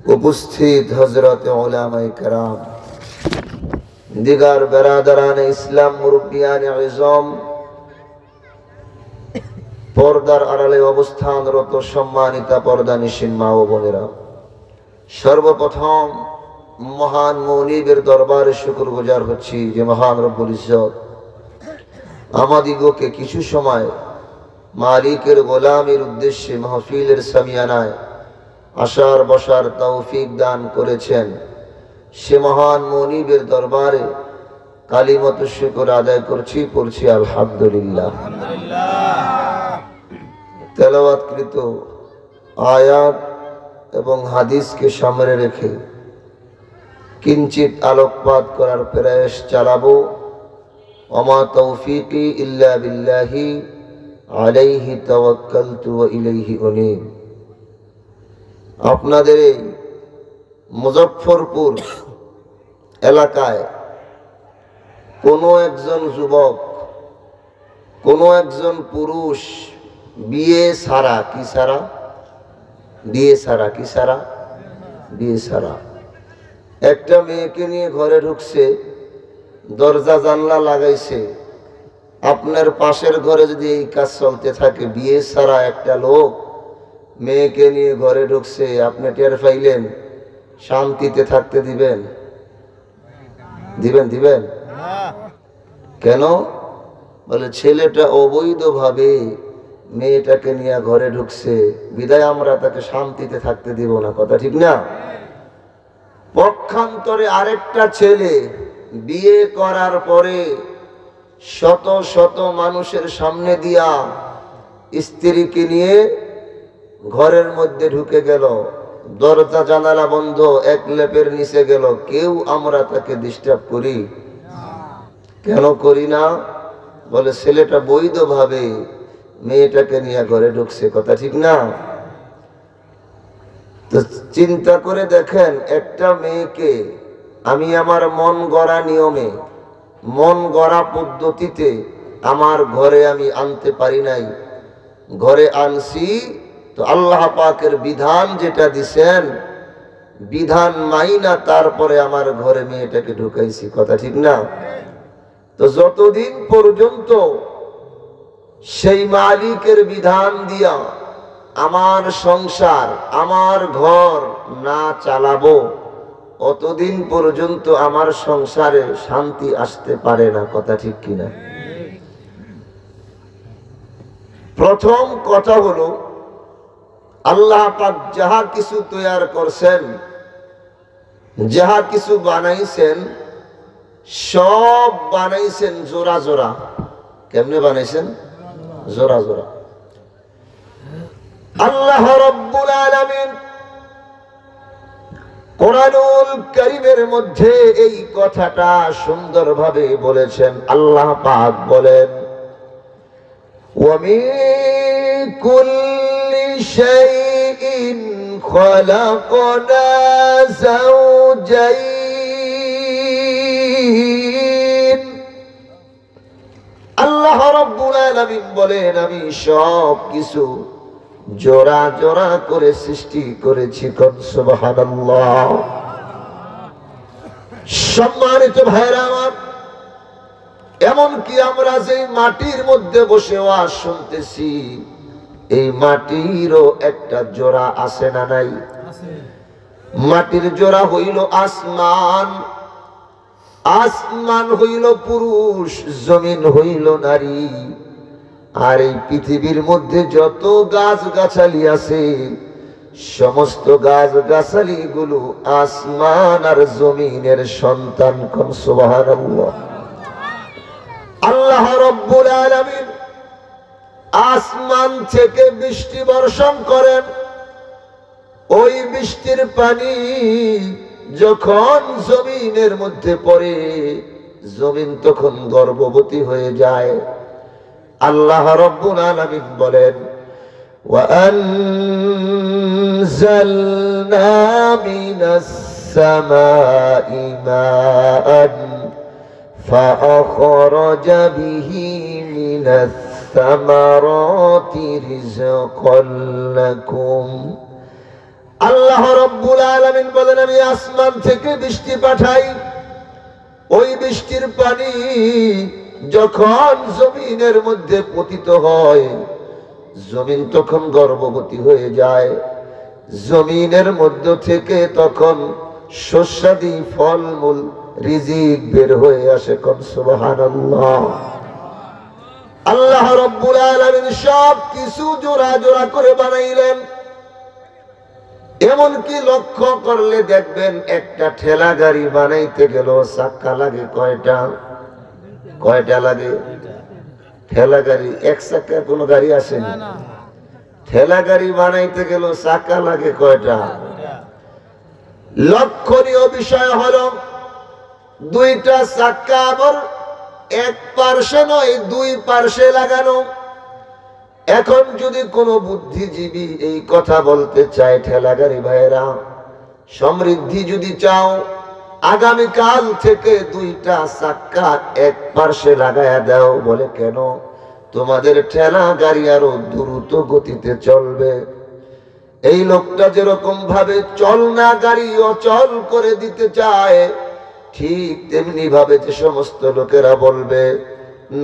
উপস্থিত হযরত উলামায়ে কেরাম, দিগার বেরাদারানে ইসলাম, মুরব্বিয়ানে আযম, পর্দার আড়ালে অবস্থানরত সম্মানিতা পর্দানিশীন মা ও বোনেরা, সর্বপ্রথম মহান মুনিবের দরবারে শুকরগুজার হচ্ছি যে মহান রব্বুল ইজ্জত আমাদিগকে কিছু সময় মালিকের গোলামের উদ্দেশ্যে মাহফিলের সামিয়ানায় আসার বসার তৌফিক দান করেছেন। সে মহান মুনিবের দরবারে কালিমাত শুকর আদায় করছি, পড়ছি আলহামদুলিল্লাহ। তেলাওয়াতকৃত আয়াত এবং হাদিসকে সামনে রেখে কিঞ্চিত আলোকপাত করার প্রয়াস চালাবো। ওমা তৌফিকি ইল্লা বিল্লাহি আলাইহি তাওয়াক্কালতু ওয়া ইলাইহি উনীব। আপনাদের এই মুজফ্ফরপুর এলাকায় কোনো একজন যুবক, কোনো একজন পুরুষ বিয়ে ছাড়া একটা মেয়েকে নিয়ে ঘরে ঢুকছে, দরজা জানলা লাগাইছে। আপনার পাশের ঘরে যদি এই কাজ চলতে থাকে, বিয়ে ছাড়া একটা লোক মেয়েকে নিয়ে ঘরে ঢুকছে, আপনি টের পাইলেন, শান্তিতে থাকতে দিবেন? কেন? বলে ছেলেটা অবৈধভাবে মেয়েটাকে নিয়ে ঘরে ঢুকছে, বিদায় আমরা তাকে শান্তিতে থাকতে দিব না। কথা ঠিক না? পক্ষান্তরে আরেকটা ছেলে বিয়ে করার পরে শত শত মানুষের সামনে দিয়া স্ত্রীকে নিয়ে ঘরের মধ্যে ঢুকে গেল, দরজা জানালা বন্ধ, এক লেপের নিচে গেল। কেউ আমরা তাকে ডিস্টার্ব করি? কেন করি না? বলে ছেলেটা বৈধভাবে মেয়েটাকে নিয়ে ঘরে ঢুকছে। কথা ঠিক না? তো চিন্তা করে দেখেন, একটা মেয়েকে আমি আমার মন গড়া নিয়মে, মন গড়া পদ্ধতিতে আমার ঘরে আমি আনতে পারি নাই। ঘরে আনছি তো আল্লাহ পাকের বিধান যেটা দিছেন, বিধান মাইনা তারপরে আমার ঘরে মেয়েটাকে ঢুকাইছি। কথা ঠিক না? তো যতদিন পর্যন্ত সেই মালিকের বিধান দিয়া আমার সংসার, আমার ঘর না চালাবো, অতদিন পর্যন্ত আমার সংসারে শান্তি আসতে পারে না। কথা ঠিক কিনা? প্রথম কথা হলো, আল্লাহ পাক যাহা কিছু তৈয়ার করছেন, যাহা কিছু বানাইছেন, সব বানাইছেন জোড়া জোড়া। কেমনে বানাইছেন? জোড়া জোড়া। আল্লাহ রাব্বুল আলামিন কোরআনুল কারীমের মধ্যে এই কথাটা সুন্দরভাবে বলেছেন। আল্লাহ পাক বলেন, ওয়া মিন কুল্লি শাইইন খালাকনা যাওজাইন। আল্লাহ রাব্বুল আলামিন বলেন, আমি সব কিছু জোড়া জোড়া করে সৃষ্টি করেছি। সুবহানাল্লাহ। সম্মানিত ভাইরা আমার, এমনকি আমরা যে মাটির মধ্যে বসে ওয়াজ শুনতেছি, এই মাটিরও একটা জোড়া আছে না নাই? মাটির জোড়া হইল আসমান, আসমান হইল পুরুষ, জমিন হইল নারী। আর এই পৃথিবীর মধ্যে যত গাছ গাছালি আছে, সমস্ত গাছ গাছালি গুলো আসমান আর জমিনের সন্তান। কোন সুবহানাল্লাহ। আল্লাহ রাব্বুল আলামিন আসমান থেকে বৃষ্টি বর্ষণ করেন। ওই বৃষ্টির পানি যখন জমিনের মধ্যে পড়ে, জমিন তখন গর্ভবতী হয়ে যায়। আল্লাহ রাব্বুল আলামিন বলেন, ওয়া আনজালনা মিনাস সামাই মাআন ফাআখরাজা বিহি মিনাস সামারাতি রিজকান লাকুম। আল্লাহ রাব্বুল আলামিন বলেন আমি আসমান থেকে বৃষ্টি পাঠাই, ওই বৃষ্টির পানি যখন জমিনের মধ্যে পতিত হয় জমিন তখন গর্ভবতী হয়ে যায়, জমিনের মধ্য থেকে তখন শস্যাদি ফলমূল রিজিক বের হয়ে আসে। কোন সুবহানাল্লাহ। আল্লাহ রাব্বুল আলামিন সব কিছু জোড়া জোড়া করে বানাইলেন। এমনকি লক্ষ্য করলে দেখবেন একটা ঠেলা গাড়ি বানাইতে গেল চাক্কা লাগে কয়টা? কয়টা লাগে? ঠেলা গাড়ি এক চাক্কা কোনো গাড়ি আসেনি। ঠেলা গাড়ি বানাইতে গেল চাক্কা লাগে কয়টা? লক্ষণীয় বিষয় হলো দুইটা চাক্কা আবার এক পার্শ্বে নয় দুই পার্শ্বে লাগানো। এখন যদি কোনো বুদ্ধিজীবী এই কথা বলতে চায়, ঠেলা গাড়ি ভাইয়েরা সমৃদ্ধি যদি চাও আগামীকাল থেকে দুইটা চাক্কা এক পার্শ্বে লাগায়া দাও। বলে কেন? তোমাদের ঠেলা গাড়ি আরো দ্রুত গতিতে চলবে। এই লোকটা যেরকম ভাবে চলনা গাড়ি অচল করে দিতে চায়, ঠিক তেমনি ভাবে যে সমস্ত লোকেরা বলবে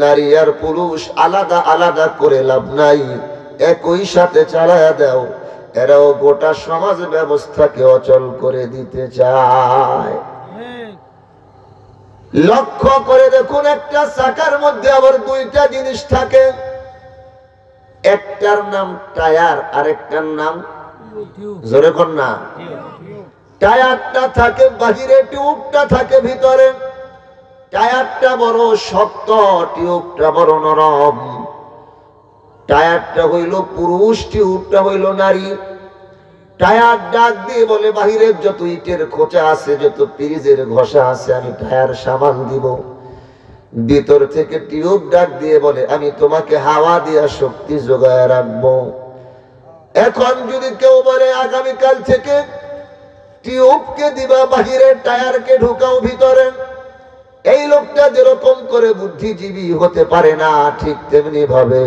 নারী আর পুরুষ আলাদা আলাদা করে লাভ নাই, একই সাথে চালায়া দাও, এরাও গোটা সমাজ ব্যবস্থাকে অচল করে দিতে চায়। লক্ষ্য করে দেখুন একটা চাকার মধ্যে আবার দুইটা জিনিস থাকে, একটার নাম টায়ার আর একটার নাম জোরে কোন না। টায়ারটা থাকে বাহিরে, টিউবটা থাকে ভিতরে। টায়ারটা বড় শক্ত, টিউবটা বড় নরম। টায়ারটা হইল পুরুষ, টিউবটা হইল নারী। টায়ার ডাক দিয়ে বলে বাহিরের যত ইটের খোঁচা আছে, যত পিরিজের ঘষা আছে আমি টায়ার সামাল দিব। ভিতর থেকে টিউব ডাক দিয়ে বলে আমি তোমাকে হাওয়া দিয়া শক্তি যোগায় রাখবো। এখন যদি কেউ বলে আগামীকাল থেকে টিউবকে দিবা বাহিরে, টায়ারকে ঢুকাও ভিতরে, এই লোকটা যেরকম করে বুদ্ধিজীবী হতে পারে না, ঠিক তেমনি ভাবে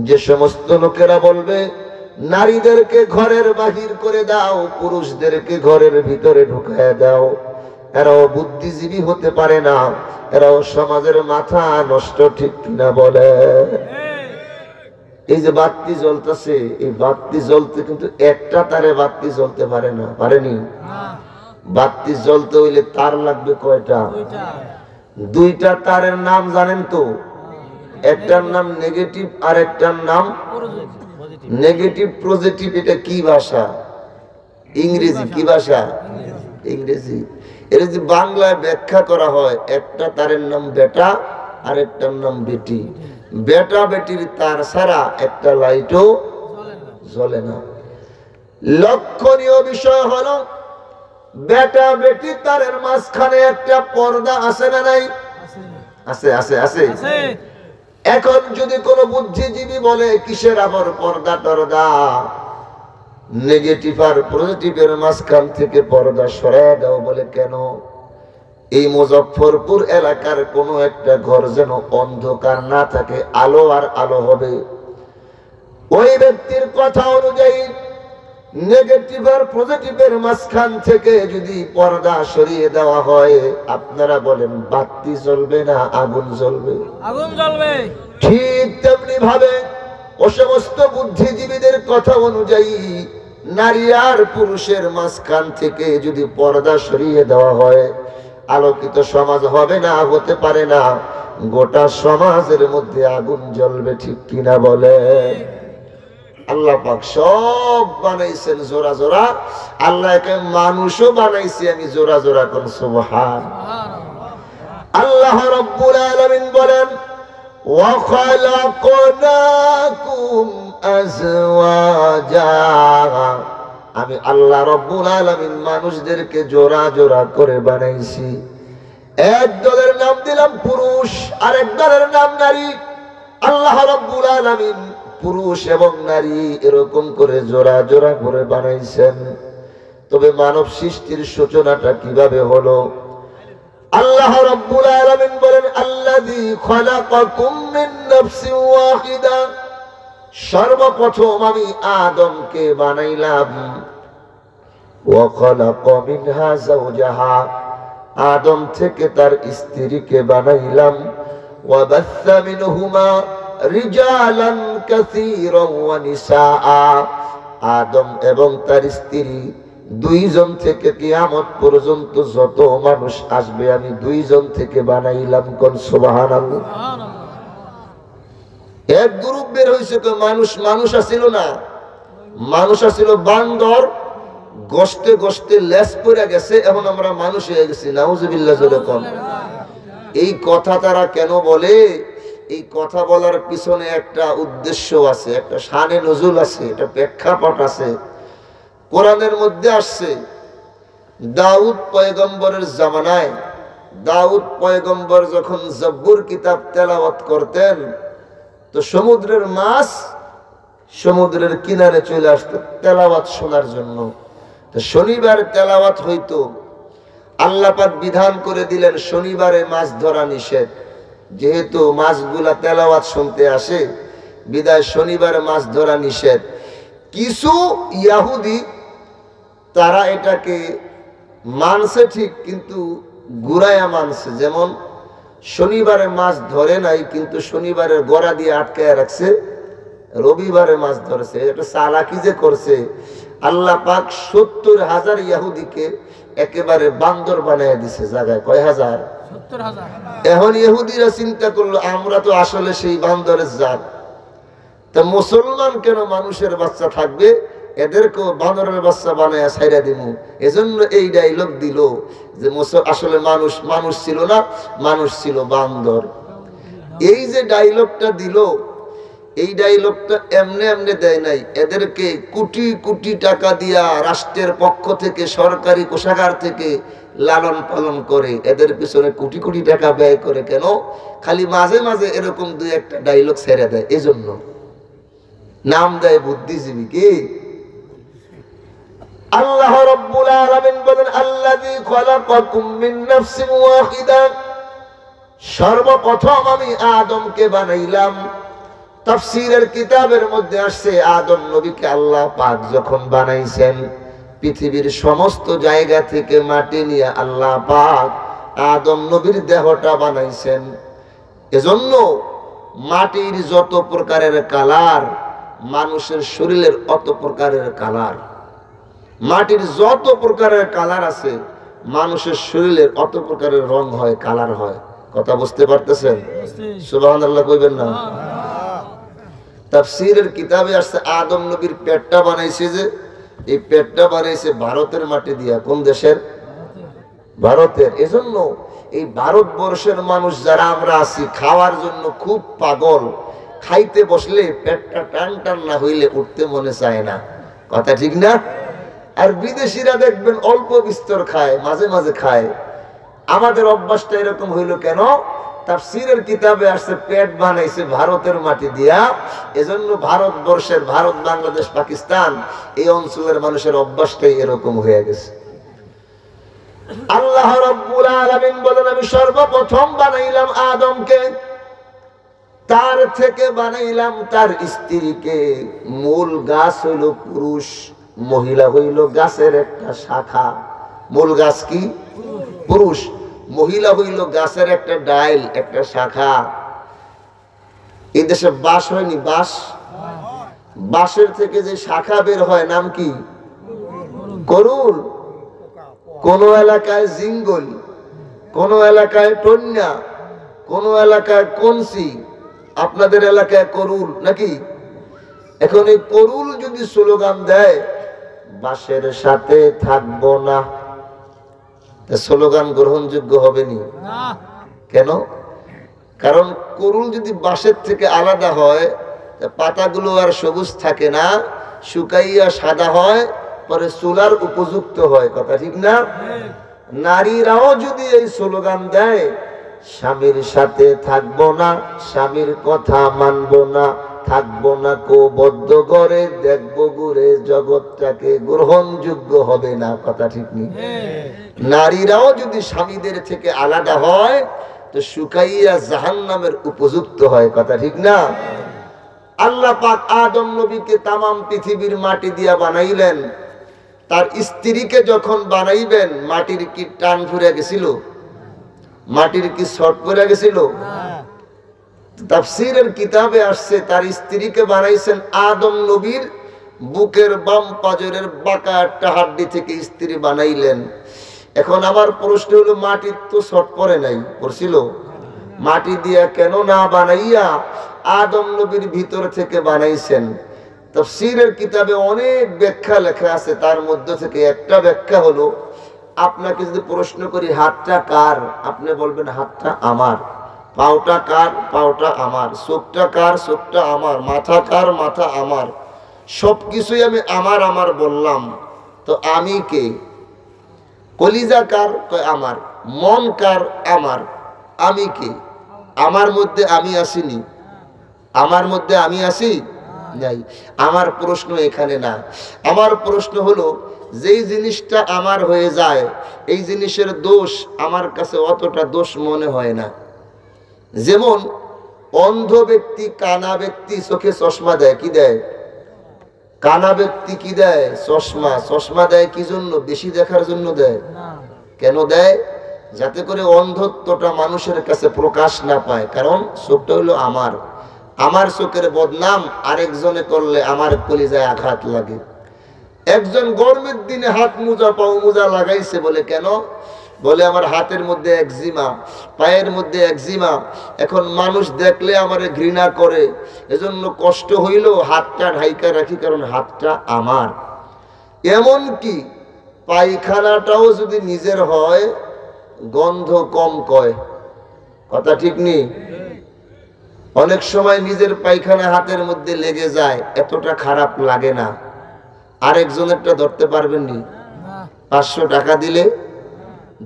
যে সমস্ত লোকেরা বলবে নারীদেরকে ঘরের বাহির করে দাও, পুরুষদেরকে ঘরের ভিতরে ঢুকায় দাও, এরাও বুদ্ধিজীবী হতে পারে না, এরাও সমাজের মাথা নষ্ট, ঠিক কিনা বলে? এই যে বাতি জ্বলতেছে, এই বাতি জ্বলতে কিন্তু একটা তারে বাতি জ্বলতে পারে না, পারেনি। বাতি জ্বলতে হইলে তার লাগবে কয়টা? দুইটা তারের নাম জানেন তো? একটার নাম নেগেটিভ আর একটার নাম নেগেটিভ পজিটিভ। এটা কি ভাষা? ইংরেজি। কি ভাষা? ইংরেজি। এটা যে বাংলায় ব্যাখ্যা করা হয়, একটা তারের নাম বেটা আর একটার নাম বেটি। বেটা বেটির তার ছাড়া একটা লাইটও জ্বলে না। লক্ষণীয় বিষয় হলো বেটা বেটি তারের মাঝখানে একটা পর্দা আছে না নাই? আছে আছে আছে। এখন যদি কোনো বুদ্ধিজীবী বলে কিসের আবার পর্দা টর্দা, নেগেটিভ আর পজিটিভের মাঝখান থেকে পর্দা সরায় দাও। বলে কেন? এই মুজফ্ফরপুর এলাকার কোন একটা ঘর যেন অন্ধকার না থাকে, আলো আর আলো হবে। ওই ব্যক্তির কথা অনুযায়ী নেগেটিভ আর পজিটিভের মাঝখান থেকে যদি পর্দা সরিয়ে দেওয়া হয়, আপনারা বলেন বাতি জ্বলবে না আগুন জ্বলবে? আগুন জ্বলবে। ঠিক তেমনি ভাবে ও সমস্ত বুদ্ধিজীবীদের কথা অনুযায়ী নারী আর পুরুষের মাঝখান থেকে যদি পর্দা সরিয়ে দেওয়া হয়, আলোকিত সমাজ হবে না, হতে পারে না, গোটা সমাজের মধ্যে আগুন জ্বলবে, ঠিক কিনা বলে? আল্লাহ পাক সব বানাইছেন জোড়া জোড়া, আল্লাহকে মানুষও বানাইছে আমি জোড়া জোড়া। কোন সুবহানাল্লাহ। আল্লাহ রাব্বুল আলামিন বলেন ওয়া খালাকনাকুম আজওয়াজা, আমি আল্লাহ রাব্বুল আলামিন মানুষদেরকে জোড়া জোড়া করে বানাইছি। এক দলের নাম দিলাম পুরুষ, আরেক দলের নাম নারী। আল্লাহ রাব্বুল আলামিন পুরুষ এবং নারী এরকম করে জোড়া জোড়া করে বানাইছেন। তবে মানব সৃষ্টির সূচনাটা কিভাবে হলো? আল্লাহ রাব্বুল আলামিন বলেন আল্লাযী খালাকাকুম মিন নাফসিন ওয়াহিদা, সর্বপ্রথম আমি আদমকে বানাইলাম ওয়া খালাকা মিনহা যাওজাহা, আদম থেকে তার স্ত্রীকে বানাইলাম। ওয়া বাসসা মিনহুমা রিজালান কাসীরান ওয়া নিসাআ, আদম এবং তার স্ত্রী দুইজন থেকে কিয়ামত পর্যন্ত যত মানুষ আসবে আমি দুইজন থেকে বানাইলাম। কোন সুবহানাল্লাহ। এক গ্রুপ বের হয়েছে, মানুষ মানুষ আসিল না, মানুষ আসিল বান্দর, গোস্তে গোস্তে লেস পড়ে গেছে, এখন আমরা মানুষ হয়ে গেছি। নাউজুবিল্লাহ জোরে কোন। এই কথা তারা কেন বলে? এই কথা বলার পিছনে একটা উদ্দেশ্য আছে, একটা শানে নজুল আছে, একটা প্রেক্ষাপট আছে। কোরআনের মধ্যে আসছে, দাউদ পয়গম্বরের জামানায়, দাউদ পয়গম্বর যখন জব্বুর কিতাব তেলাওয়াত করতেন, তো সমুদ্রের মাছ সমুদ্রের কিনারে চলে আসতো তেলাওয়াত শোনার জন্য। তো শনিবার তেলাওয়াত হইতো, আল্লাহ পাক বিধান করে দিলেন শনিবারে মাছ ধরা নিষেধ। যেহেতু মাছগুলা তেলাওয়াত শুনতে আসে, বিদায় শনিবারে মাছ ধরা নিষেধ। কিছু ইহুদি তারা এটাকে মানছে ঠিক, কিন্তু গুড়ায়া মানছে। যেমন শনিবারে মাছ ধরে নাই, কিন্তু শনিবারের গড়া দিয়ে আটকায় রাখছে, রবিবারে মাছ ধরেছে। এটা চালাকি যে করছে, আল্লাহ পাক ৭০,০০০ ইহুদিকে একেবারে বান্দর বানিয়ে দিছে জায়গায়। কয় হাজার? ৭০,০০০। এখন ইহুদিরা চিন্তা করলো আমরা তো আসলে সেই বান্দরের জাত, তা মুসলমান কেন মানুষের বাচ্চা থাকবে, এদেরকেও বান্দরের বাচ্চা বানায় ছাইরা দিব। এজন্য এই ডায়লগ দিল যে আসলে মানুষ মানুষ ছিল না, মানুষ ছিল বান্দর। এই যে ডায়লগটা দিল, এই ডায়লগটা এমনি এমনি দেয় নাই, এদেরকে কোটি কোটি টাকা দিয়া রাষ্ট্রের পক্ষ থেকে, সরকারি কোষাগার থেকে লালন পালন করে, এদের পিছনে কোটি কোটি টাকা ব্যয় করে। কেন? খালি মাঝে মাঝে এরকম দুই একটা ডায়লগ ছেড়ে দেয়, এজন্য নাম দেয় বুদ্ধিজীবী। কি? আল্লাহ রাব্বুল আলামিন বলেন, আল্লাযী খালাকাকুম মিন নাফসিন ওয়াহিদা, সর্বপ্রথম আমি আদমকে বানাইলাম। তাফসীরের কিতাবের মধ্যে আসছে, আদম নবীকে আল্লাহ পাক যখন বানাইছেন, পৃথিবীর সমস্ত জায়গা থেকে মাটি নিয়ে আল্লাহ পাক আদম নবীর দেহটা বানাইছেন। এজন্য মাটির যত প্রকারের কালার, মানুষের শরীরের অত প্রকারের কালার। মাটির যত প্রকারের কালার আছে, মানুষের শরীরের অত প্রকারের রং হয়, কালার হয়। কথা বুঝতে পারতেছেন? সুবহানাল্লাহ কইবেন না? তাফসীরের কিতাবে আসছে, আদম নবীর পেটটা বানাইছে, যে এই পেটটা বানাইছে ভারতের মাটি দিয়া। কোন দেশের? ভারতের। এজন্য এই ভারতবর্ষের মানুষ যারা আমরা আছি, খাওয়ার জন্য খুব পাগল। খাইতে বসলে পেটটা টান টান না হইলে উঠতে মনে চায় না। কথা ঠিক না? আর বিদেশিরা দেখবেন অল্প বিস্তর খায়, মাঝে মাঝে খায়। আমাদের অভ্যাসটা এরকম হইল কেন? তাফসীরের কিতাবে আসছে, পেট বানাইছে ভারতের মাটি দিয়া। এজন্য ভারতবর্ষের, ভারত, বাংলাদেশ, পাকিস্তান এই অঞ্চলের মানুষের অভ্যাসটাই এরকম হয়ে গেছে। আল্লাহ রাব্বুল আলামিন বলেন, আমি সর্বপ্রথম বানাইলাম আদমকে, তার থেকে বানাইলাম তার স্ত্রীকে। মূল গাছ হইল পুরুষ, মহিলা হইল গাছের একটা শাখা। মূল গাছ কি? পুরুষ। মহিলা হইল গাছের একটা ডাইল, একটা শাখা। এই দেশে বাঁশ হয়নি? বাঁশ, বাঁশের থেকে যে শাখা বের হয় নাম কি? করুল। কোন এলাকায় জিঙ্গল, কোন এলাকায় টন্যা, কোন এলাকায় কনসি, আপনাদের এলাকায় করুল নাকি? এখন এই করুল যদি স্লোগান দেয়, বাঁশের সাথে থাকবো না, স্লোগান গ্রহণযোগ্য হবে নি। কেন? কারণ করুল যদি বাঁশের থেকে আলাদা হয়, পাতাগুলো আর সবুজ থাকে না, শুকাইয়া সাদা হয়, পরে চুলার উপযুক্ত হয়। কথা ঠিক না? নারীরাও যদি এই স্লোগান দেয়, স্বামীর সাথে থাকবো না, স্বামীর কথা মানবো না, থাকবো না কো বদ্ধ করে, দেখবো ঘুরে জগৎটাকে, গ্রহণযোগ্য হবে না। কথা ঠিক নেই? নারীরাও যদি স্বামীদের থেকে আলাদা হয়, তো শুকাইয়া জাহান্নামের উপযুক্ত হয়। কথা ঠিক না? আল্লাহ পাক আদম নবীকে তামাম পৃথিবীর মাটি দিয়া বানাইলেন। তার স্ত্রীকে যখন বানাইবেন মাটির কি টান ফুরে গেছিল, মাটির কি শর্ট পড়ে গেছিল? তাফসীরের কিতাবে আসছে তার স্ত্রীকে বানাইছেন আদম নবীর বুকের বাম পাজরের বাঁকা একটা হাড্ডি থেকে স্ত্রী বানাইলেন। এখন আমার প্রশ্ন হলো, মাটির তো শর্ট পড়ে নাই, পড়ছিল? মাটি দিয়া কেন না বানাইয়া আদম নবীর ভিতর থেকে বানাইছেন? তাফসীরের কিতাবে অনেক ব্যাখ্যা লেখা আছে, তার মধ্যে থেকে একটা ব্যাখ্যা হলো, আপনাকে যদি প্রশ্ন করি হাতটা কার, আপনি বলবেন হাতটা আমার। পাওটা কার, পাওটা আমার। চোখটা কার, চোখটা আমার। মাথা কার, মাথা আমার। সবকিছুই আমি আমার আমার বললাম, তো আমি কে? কলিজা কার? আমার। মন কার? আমার। আমি কে? আমার মধ্যে আমি আসিনি, আমার মধ্যে আমি আসি নাই। আমার প্রশ্ন এখানে না, আমার প্রশ্ন হলো, যেই জিনিসটা আমার হয়ে যায় এই জিনিসের দোষ আমার কাছে অতটা দোষ মনে হয় না। যেমন অন্ধ ব্যক্তি, কানা ব্যক্তি চোখে চশমা দেয়, কি দেয়? কানা ব্যক্তি কি দেয়? চশমা। চশমা দেয় কি জন্য? বেশি দেখার জন্য দেয়। কেন দেয়? যাতে করে অন্ধত্বটা মানুষের কাছে প্রকাশ না পায়। কারণ চোখটা হলো আমার, আমার চোখের বদনাম আরেকজনে করলে আমার কলিজায় আঘাত লাগে। একজন গরমের দিনে হাত মোজা, পাও মোজা লাগাইছে, বলে কেন? বলে আমার হাতের মধ্যে একজিমা, পায়ের মধ্যে একজিমা, এখন মানুষ দেখলে আমারে ঘৃণা করে, এজন্য কষ্ট হইল হাতটা ঢাইকা রাখি, কারণ হাতটা আমার। এমন কি পায়খানাটাও যদি নিজের হয় গন্ধ কম কয়, কথা ঠিক নেই? অনেক সময় নিজের পায়খানা হাতের মধ্যে লেগে যায়, এতটা খারাপ লাগে না। আরেকজনেরটা ধরতে পারবেন নি? 500 টাকা দিলে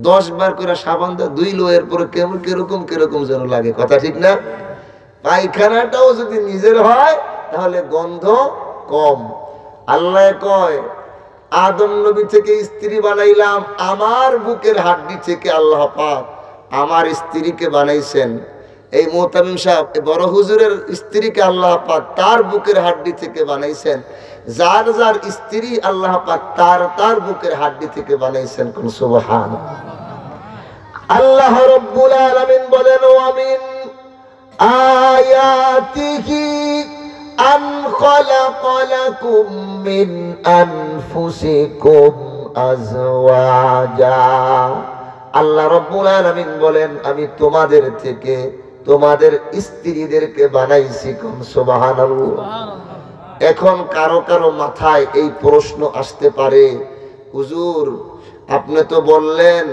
10 বার করে সাবান দেয়, 2 লোয়ের পরে কেমন কিরকম কিরকম যেন লাগে, কথা ঠিক না? পায়খানাটাও যদি নিজের হয় তাহলে গন্ধ কম। আল্লাহ কয়, আদম নবী থেকে স্ত্রী বানাইলাম আমার বুকের হাড্ডি থেকে। আল্লাহ পাক আমার স্ত্রীকে বানাইছেন। এই মুহতামিম সাহেব বড় হুজুরের স্ত্রীকে আল্লাহ পাক তার বুকের হাড্ডি থেকে বানাইছেন। যার যার স্ত্রী আল্লাহ পাক তার তার বুকের হাড্ডি থেকে বানাইছেন। কোন সুবহানাল্লাহ। আল্লাহ রাব্বুল আলামিন বলেন, ওয়া মিন আয়াতিহি আন খালাকা লাকুম মিন আনফুসিকুম আজওয়াজা। আল্লাহ রাব্বুল আলামিন বলেন, আমি তোমাদের থেকে তোমাদের স্ত্রীদেরকে বানাইছি। কোন সুবহানাল্লাহ। এখন কারো কারো মাথায় এই প্রশ্ন আসতে পারে, হুজুর আপনি তো বললেন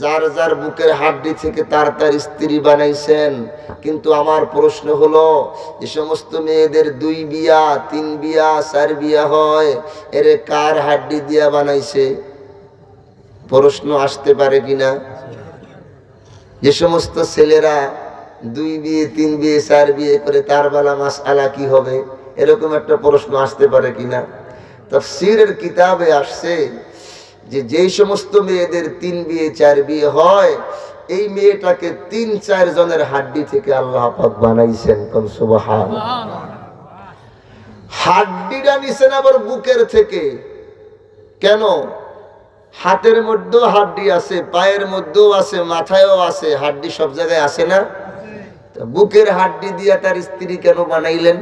যার যার বুকের হাড্ডি থেকে তার তার স্ত্রী বানাইছেন, কিন্তু আমার প্রশ্ন হলো, যে সমস্ত মেয়েদের 2 বিয়া 3 বিয়া 4 বিয়া হয়, এর কার হাড্ডি দিয়া বানাইছে? প্রশ্ন আসতে পারে কিনা? যে সমস্ত ছেলেরা 2 বিয়ে 3 বিয়ে 4 বিয়ে করে তার বেলা মাসআলা কি হবে, এরকম একটা প্রশ্ন আসতে পারে কিনা? তাফসীরের কিতাবে আসছে যে যেই সমস্ত মেয়েদের 3 বিয়ে 4 বিয়ে হয়, এই মেয়েটাকে 3-4 জনের হাড্ডি থেকে আল্লাহ পাক বানাইছেন। কোন সুবহানাল্লাহ। হাড্ডিটা নিছেন আবার বুকের থেকে। কেন? হাতের মধ্যেও হাড্ডি আছে, পায়ের মধ্যেও আছে, মাথায়ও আছে, হাড্ডি সব জায়গায় আছে না? বুকের হাড্ডি দিয়ে তার স্ত্রী কেন বানাইলেন?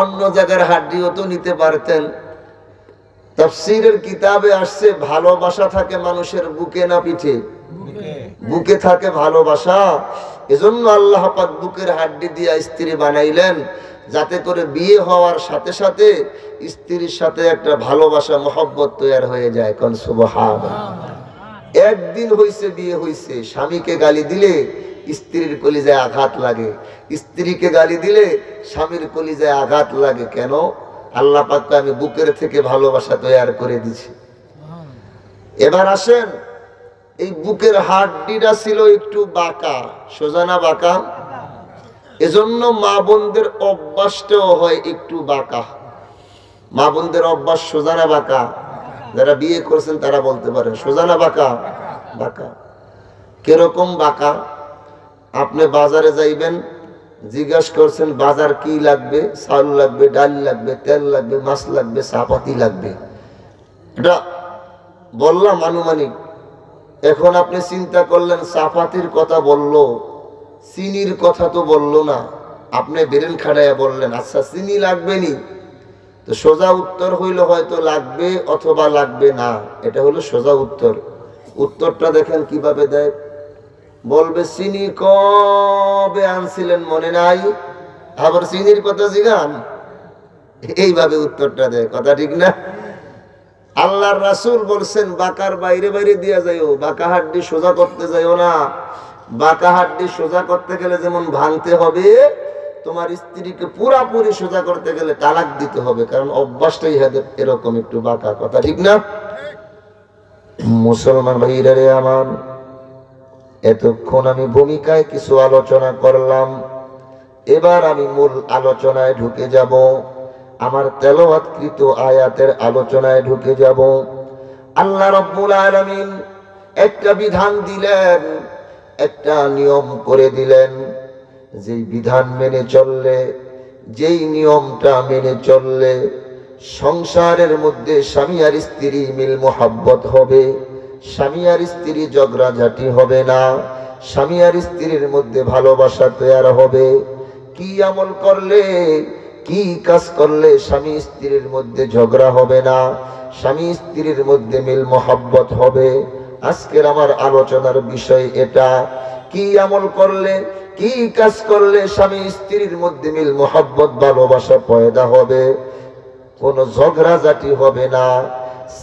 অন্য জায়গার হাড্ডিও তো নিতে পারতেন। তাফসীরের কিতাবে আসছে ভালোবাসা থাকে মানুষের বুকে না পিঠে? বুকে থাকে ভালোবাসা। এজন্য আল্লাহ পাক বুকের হাড্ডি দিয়ে স্ত্রী বানাইলেন, যাতে করে বিয়ে হওয়ার সাথে সাথে স্ত্রীর সাথে একটা ভালোবাসা মহব্বত তৈরি হয়ে যায়। কোন সুবহানাল্লাহ। একদিন হইছে বিয়ে হইছে, স্বামীকে গালি দিলে স্ত্রীর কলিজায় আঘাত লাগে, স্ত্রীকে গালি দিলে স্বামীর কলিজায় আঘাত লাগে। কেন? আল্লাহ পাক আমি বুকের থেকে ভালোবাসা তৈরি করে দিছি। এবার আসেন, এই বুকের হাড্ডিটা ছিল একটু বাঁকা, সোজা না বাঁকা? এজন্য মা বোনদের অভ্যাসটাও হয় একটু বাঁকা। মা বোনদের অভ্যাস সোজা না বাঁকা? যারা বিয়ে করছেন তারা বলতে পারে সোজা না বাঁকা? বাঁকা। কিরকম বাঁকা? আপনি বাজারে যাইবেন, জিজ্ঞাসা করছেন বাজার কি লাগবে, চাউল লাগবে, ডাল লাগবে, তেল লাগবে, মাছ লাগবে, চাপাতি লাগবে। এটা বললাম আনুমানিক। এখন আপনি চিন্তা করলেন চাপাতির কথা বলল, চিনির কথা তো বললো না, আপনি বেরেন খাড়াইয়া বললেন আচ্ছা চিনি লাগবে নি। তো সোজা উত্তর হইল হয়তো লাগবে অথবা লাগবে না, এটা হলো সোজা উত্তর। উত্তরটা দেখেন কিভাবে দেয়, বলবে চিনি কবে আনছিলেন মনে নাই, আবার চিনির কথা জিগান, এইভাবে উত্তরটা দেয়। কথা ঠিক না? আল্লাহর রাসূল বলছেন বাঁকার বাইরে বাইরে দিয়া যাইও, বাঁকা হাড্ডি সোজা করতে যাইও না। বাঁকা হাড্ডি সোজা করতে গেলে যেমন ভাঙতে হবে, তোমার স্ত্রীকে পুরাপুরি সোজা করতে গেলে তালাক দিতে হবে, কারণ অভ্যাসটাই এরকম একটু বাঁকা। কথা ঠিক না? মুসলমান ভাইরা রে আমার, এতক্ষণ আমি ভূমিকায় কিছু আলোচনা করলাম, এবার আমি মূল আলোচনায় ঢুকে যাব। আমার তেলাওয়াতকৃত আয়াতের আলোচনায় ঢুকে যাব। আল্লাহ রাব্বুল আলামিন একটা বিধান দিলেন, একটা নিয়ম করে দিলেন, যেই বিধান মেনে চললে, যেই নিয়মটা মেনে চললে সংসারের মধ্যে স্বামী আর স্ত্রী মিল মোহাব্বত হবে, স্বামী আর স্ত্রী ঝগড়াঝাটি হবে না, স্বামী আর স্ত্রীর মধ্যে ভালোবাসা তৈরি হবে। কি আমল করলে, কি কাজ করলে স্বামী স্ত্রীর মধ্যে ঝগড়া হবে না, স্বামী স্ত্রীর মধ্যে মিল মোহাব্বত হবে? আজকের আমার আলোচনার বিষয় এটা। কি আমল করলে, কি কাজ করলে স্বামী স্ত্রীর মধ্যে মিল মোহাব্বত ভালোবাসা পয়দা হবে, কোনো ঝগড়াঝাটি হবে না।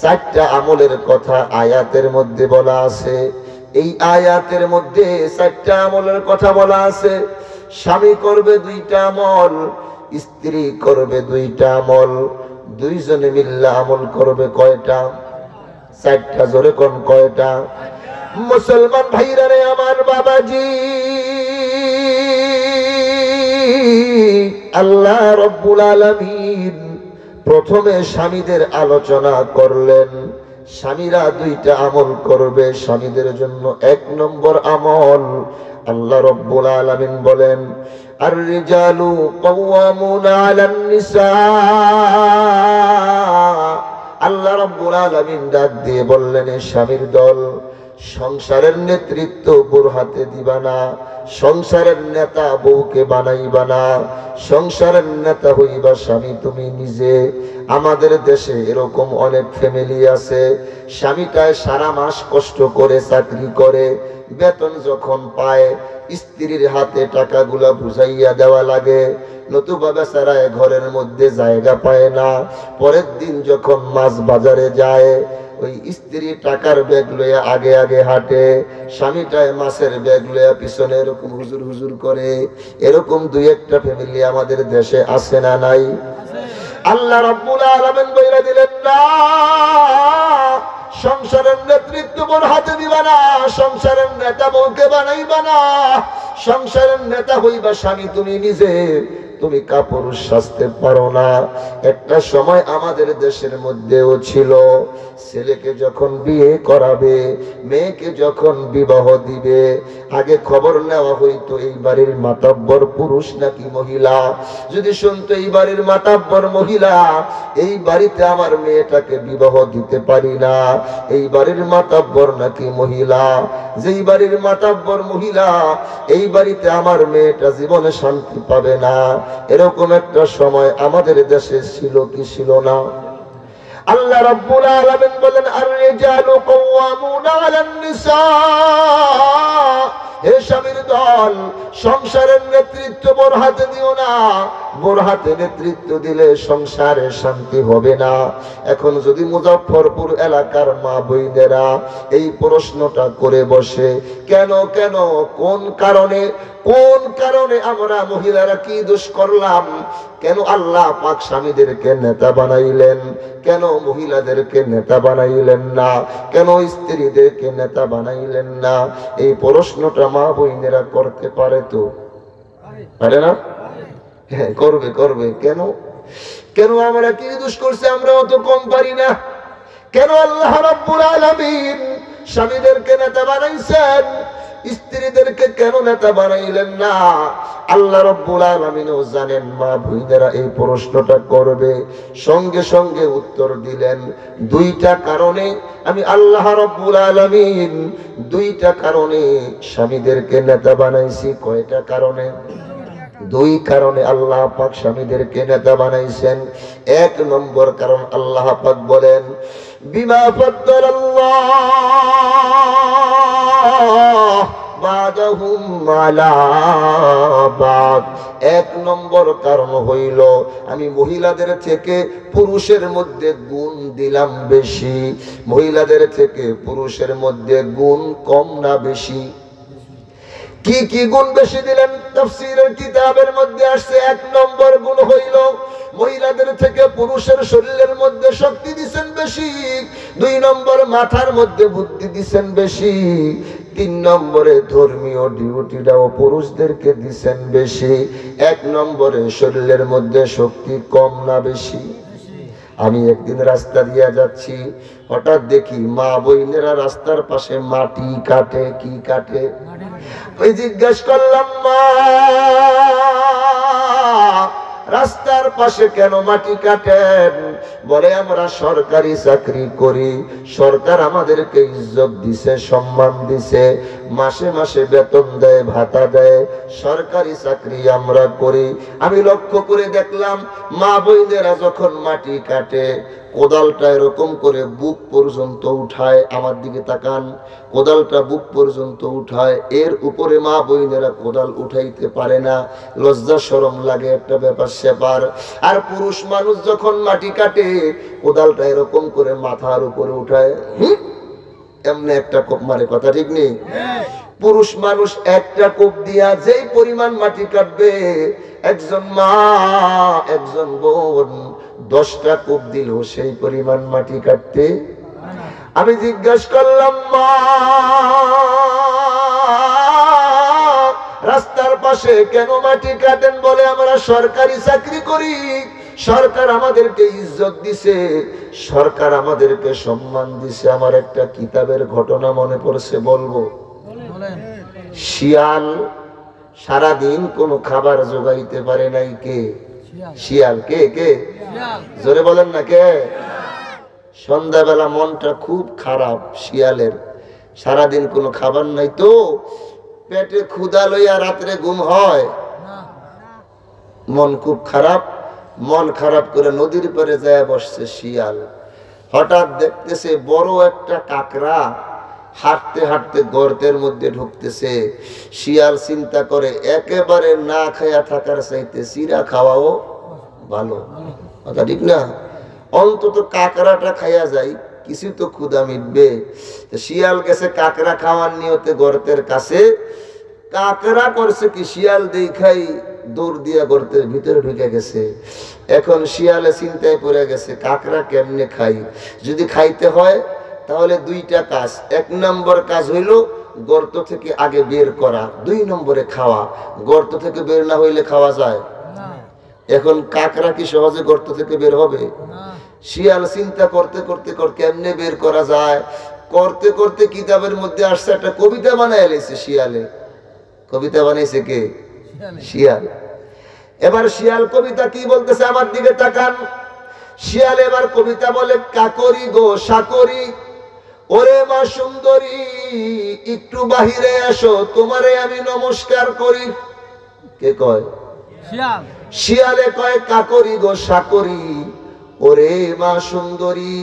4টা আমলের কথা আয়াতের মধ্যে বলা আছে। এই আয়াতের মধ্যে 4টা আমলের কথা বলা আছে। স্বামী করবে 2টা আমল, স্ত্রী করবে 2টা আমল, দুইজনে মিল্লা আমল করবে কয়টা? 4টা। জোরে কোন কয়টা? মুসলমান ভাইরা রে আমার, বাবাজি, আল্লাহ রাব্বুল আলামিন প্রথমে স্বামীদের আলোচনা করলেন। স্বামীরা 2টা আমল করবে স্বামীদের জন্য। 1 নম্বর আমল, আল্লাহ রাব্বুল আলামিন বলেন আর রিজালু কাওয়ামুনা আলান নিসা। আল্লাহ রাব্বুল আলামিন ডাক দিয়ে বললেন, স্বামীর দল, সংসারের নেতৃত্ব বউর হাতে দিবা না, সংসারের নেতা বউকে বানাইবা না, সংসারের নেতা হইবা স্বামী তুমি নিজে। আমাদের দেশে এরকম অনেক ফ্যামিলি আছে, স্বামীটায় সারা মাস কষ্ট করে চাকরি করে, বেতন যখন পায় স্ত্রীর হাতে টাকাগুলা বুঝাইয়া দেওয়া লাগে, নতুবা বেচারায় ঘরের মধ্যে জায়গা পায় না। পরের দিন যখন মাছ বাজারে যায়, ওই স্ত্রী টাকার ব্যাগ লইয়া আগে আগে হাঁটে, স্বামীটায় মাছের ব্যাগ লইয়া পিছনে এরকম হুজুর হুজুর করে। এরকম 2-1টা ফ্যামিলি আমাদের দেশে আছে না নাই? আল্লাহ রাব্বুল আলামিন বইলা দিলেন, না, সংসারের নেতৃত্ব বউর হাতে দিবা না, সংসারের নেতা বউকে বানাইবা না, সংসারের নেতা হইবা স্বামী তুমি নিজে। তুমি কাপুরুষ সাজতে পারো না। একটা সময় আমাদের দেশের মধ্যেও ছিল, ছেলেকে যখন বিয়ে করাবে, মেয়েকে যখন বিবাহ দিবে, আগে খবর নেওয়া হইতো এই বাড়ির মাতাব্বর পুরুষ নাকি মহিলা। যদি শুনতো এই বাড়ির মাতাব্বর মহিলা, এই বাড়িতে আমার মেয়েটাকে বিবাহ দিতে পারি না। এই বাড়ির মাতাব্বর নাকি মহিলা, যেই বাড়ির মাতাব্বর মহিলা, এই বাড়িতে আমার মেয়েটা জীবনে শান্তি পাবে না। এরকম একটা সময় আমাদের দেশে ছিল কি ছিল না? আল্লাহ রাব্বুল আলামিন বলেন আর রিজালু কাওয়ামুনা আলান নিসা। হে স্বামীর দল, সংসারের নেতৃত্ব বউর হাতে দিও না। বউর হাতে নেতৃত্ব দিলে সংসারে শান্তি হবে না। এখন যদি মুজাফফরপুর এলাকার মা বোনেরা এই প্রশ্নটা করে বসে, কেন কেন, কোন কারণে, কোন কারণে আমরা মহিলারা কি দোষ করলাম? কেন আল্লাহ পাক স্বামীদেরকে নেতা বানাইলেন, কেন মহিলাদেরকে নেতা বানাইলেন না, কেন স্ত্রীদেরকে নেতা বানাইলেন না? এই প্রশ্নটা মা বোনেরা করতে পারে তো? পারে না? হ্যাঁ, করবে করবে। কেন কেন আমরা কি দোষ করছি আমরা অত কম পারি না? কেন আল্লাহ রাব্বুল আলামিন স্বামীদেরকে নেতা বানাইছেন? স্ত্রীদেরকে কেন নেতা বানাইলেন না? আল্লাহ রাব্বুল আলামিনও জানেন মা বোনেরা এই প্রশ্নটা করবে। সঙ্গে সঙ্গে উত্তর দিলেন, দুইটা কারণে আমি আল্লাহ রাব্বুল আলামিন দুইটা কারণে স্বামীদেরকে নেতা বানাইছি। কয়টা কারণে? দুই কারণে আল্লাহ পাক স্বামীদেরকে নেতা বানাইছেন। এক নম্বর কারণ আল্লাহ পাক বলেন, বিমা ফাদ্দালাল্লাহ বাদাহুম আলা বাদ। এক নম্বর কারণ হইল আমি মহিলাদের থেকে পুরুষের মধ্যে গুণ দিলাম বেশি। মহিলাদের থেকে পুরুষের মধ্যে গুণ কম না বেশি? কি কি গুণ বেশি দিলেন? তাফসীরের কিতাবের মধ্যে আসছে, এক নম্বর গুণ হইল মহিলাদের থেকে পুরুষের শরীরের মধ্যে শক্তি দিছেন বেশি। দুই নম্বর মাথার মধ্যে বুদ্ধি দিছেন বেশি। তিন নম্বরে ধর্মীয় ডিউটিটাও পুরুষদেরকে দিছেন বেশি। এক নম্বরে শরীরের মধ্যে শক্তি কম না বেশি? আমি একদিন রাস্তা দিয়ে যাচ্ছি, হঠাৎ দেখি মা বোনেরা রাস্তার পাশে মাটি কাটে। কি কাটে? ওই জিজ্ঞেস করলাম, মা রাস্তার পাশে কেন মাটি কাটেন? বলে আমরা সরকারি চাকরি করি, সরকার আমাদেরকে ইজ্জত দিছে, সম্মান দিছে, মাসে মাসে বেতন দেয়, ভাতা দেয়, সরকারি চাকরি আমরা করি। আমি লক্ষ্য করে দেখলাম মা বোনেরা যখন মাটি কাটে কোদালটা এরকম করে বুক পর্যন্ত উঠায়। আমার দিকে তাকান, কোদালটা বুক পর্যন্ত উঠায়। এর উপরে মা বোনেরা কোদাল উঠাইতে পারে না, লজ্জা শরম লাগে, একটা ব্যাপার সেপার। আর পুরুষ মানুষ যখন মাটি কাটে কোদালটা এরকম করে মাথার উপরে উঠায়, এমনি একটা কোপ মারে। কথা ঠিক নেই? পুরুষ মানুষ একটা কোপ দিয়া যেই পরিমাণ মাটি কাটবে, একজন মা একজন বোন 10টা কোপ দিল সেই পরিমাণ মাটি কাটতে। আমি জিজ্ঞাসা করলাম, মা রাস্তার পাশে কেন মাটি কাটেন? বলে আমরা সরকারি চাকরি করি, সরকার আমাদেরকে ইজ্জত দিছে, সরকার আমাদেরকে সম্মান দিছে। আমার একটা কিতাবের ঘটনা মনে পড়ছে, বলবো। শিয়াল সারাদিন কোনো খাবার জোগাইতে পারে নাই। কে? শিয়াল। কে কে? জোরে বলেন না কে? সন্ধ্যাবেলা মনটা খুব খারাপ শিয়ালের, সারাদিন কোনো খাবার নাই তো পেটে ক্ষুধা লইয়া রাত্রে ঘুম হয়, মন খুব খারাপ। মন খারাপ করে নদীর পাড়ে যায় বসছে শিয়াল। হঠাৎ দেখতেছে বড় একটা কাকড়া হাঁটতে হাঁটতে গর্তের মধ্যে ঢুকতেছে। শিয়াল চিন্তা করে একেবারে না খায়া থাকার চাইতে চিরা খাওয়াও ভালো। কথা ঠিক না? অন্তত কাকড়াটা খাইয়া যায়, কিছু তো ক্ষুধা মিটবে। শিয়াল গেছে কাকড়া খাওয়ার নিয়তে গর্তের কাছে। কাকড়া করছে কি, শিয়াল দেখাই দৌড় দিয়া গর্তের ভিতরে ঢুকে গেছে। এখন শিয়ালে চিন্তায় পড়ে গেছে কাকড়া কেমনে খাই। যদি খাইতে হয় তাহলে দুইটা কাজ। এক নম্বর কাজ হইল গর্ত থেকে আগে বের করা, 2 নম্বরে খাওয়া। গর্ত থেকে বের না হইলে খাওয়া যায়? এখন কাকড়া কি সহজে গর্ত থেকে বের হবে? শিয়াল চিন্তা করতে করতে কেমনে বের করা যায় করতে করতে কিতাবের মধ্যে আসছে একটা কবিতা বানায় এলেছে শিয়ালে। কবিতা বানাইছে কে? শিয়াল। এবার শিয়াল কবিতা কি বলতেছে আমার দিকে তাকান। শিয়াল এবার কবিতা বলে, কাকরি গো সাকরি, ওরে মা সুন্দরী, একটু বাহিরে আসো, তোমারে আমি নমস্কার করি। কে কয়? শিয়াল। শিয়ালে কয়, কাকরি গো সাকরি, ওরে মা সুন্দরী,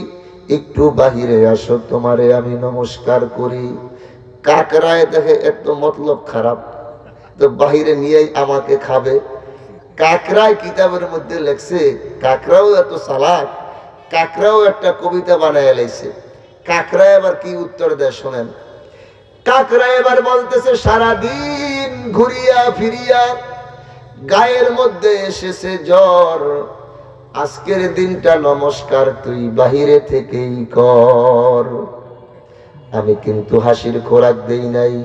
একটু বাহিরে আসো, তোমারে আমি নমস্কার করি। কাকড়ায় দেখে এত মতলব খারাপ, তো বাহিরে নিয়েই আমাকে খাবে। কাকড়ায় কিতাবের মধ্যে লেখছে, কাকড়াও এত চালাক, কাকড়াও একটা কবিতা বানায় লাইছে। কাকড়া এবার কি উত্তর দেয় শোনেন। কাকড়া এবার বলতেছে, সারাদিন ঘুরিয়া ফিরিয়া গায়ের মধ্যে এসেছে জ্বর, আজকের দিনটা নমস্কার তুই বাহিরে থেকেই কর। আমি কিন্তু হাসির খোরাক দেই নাই,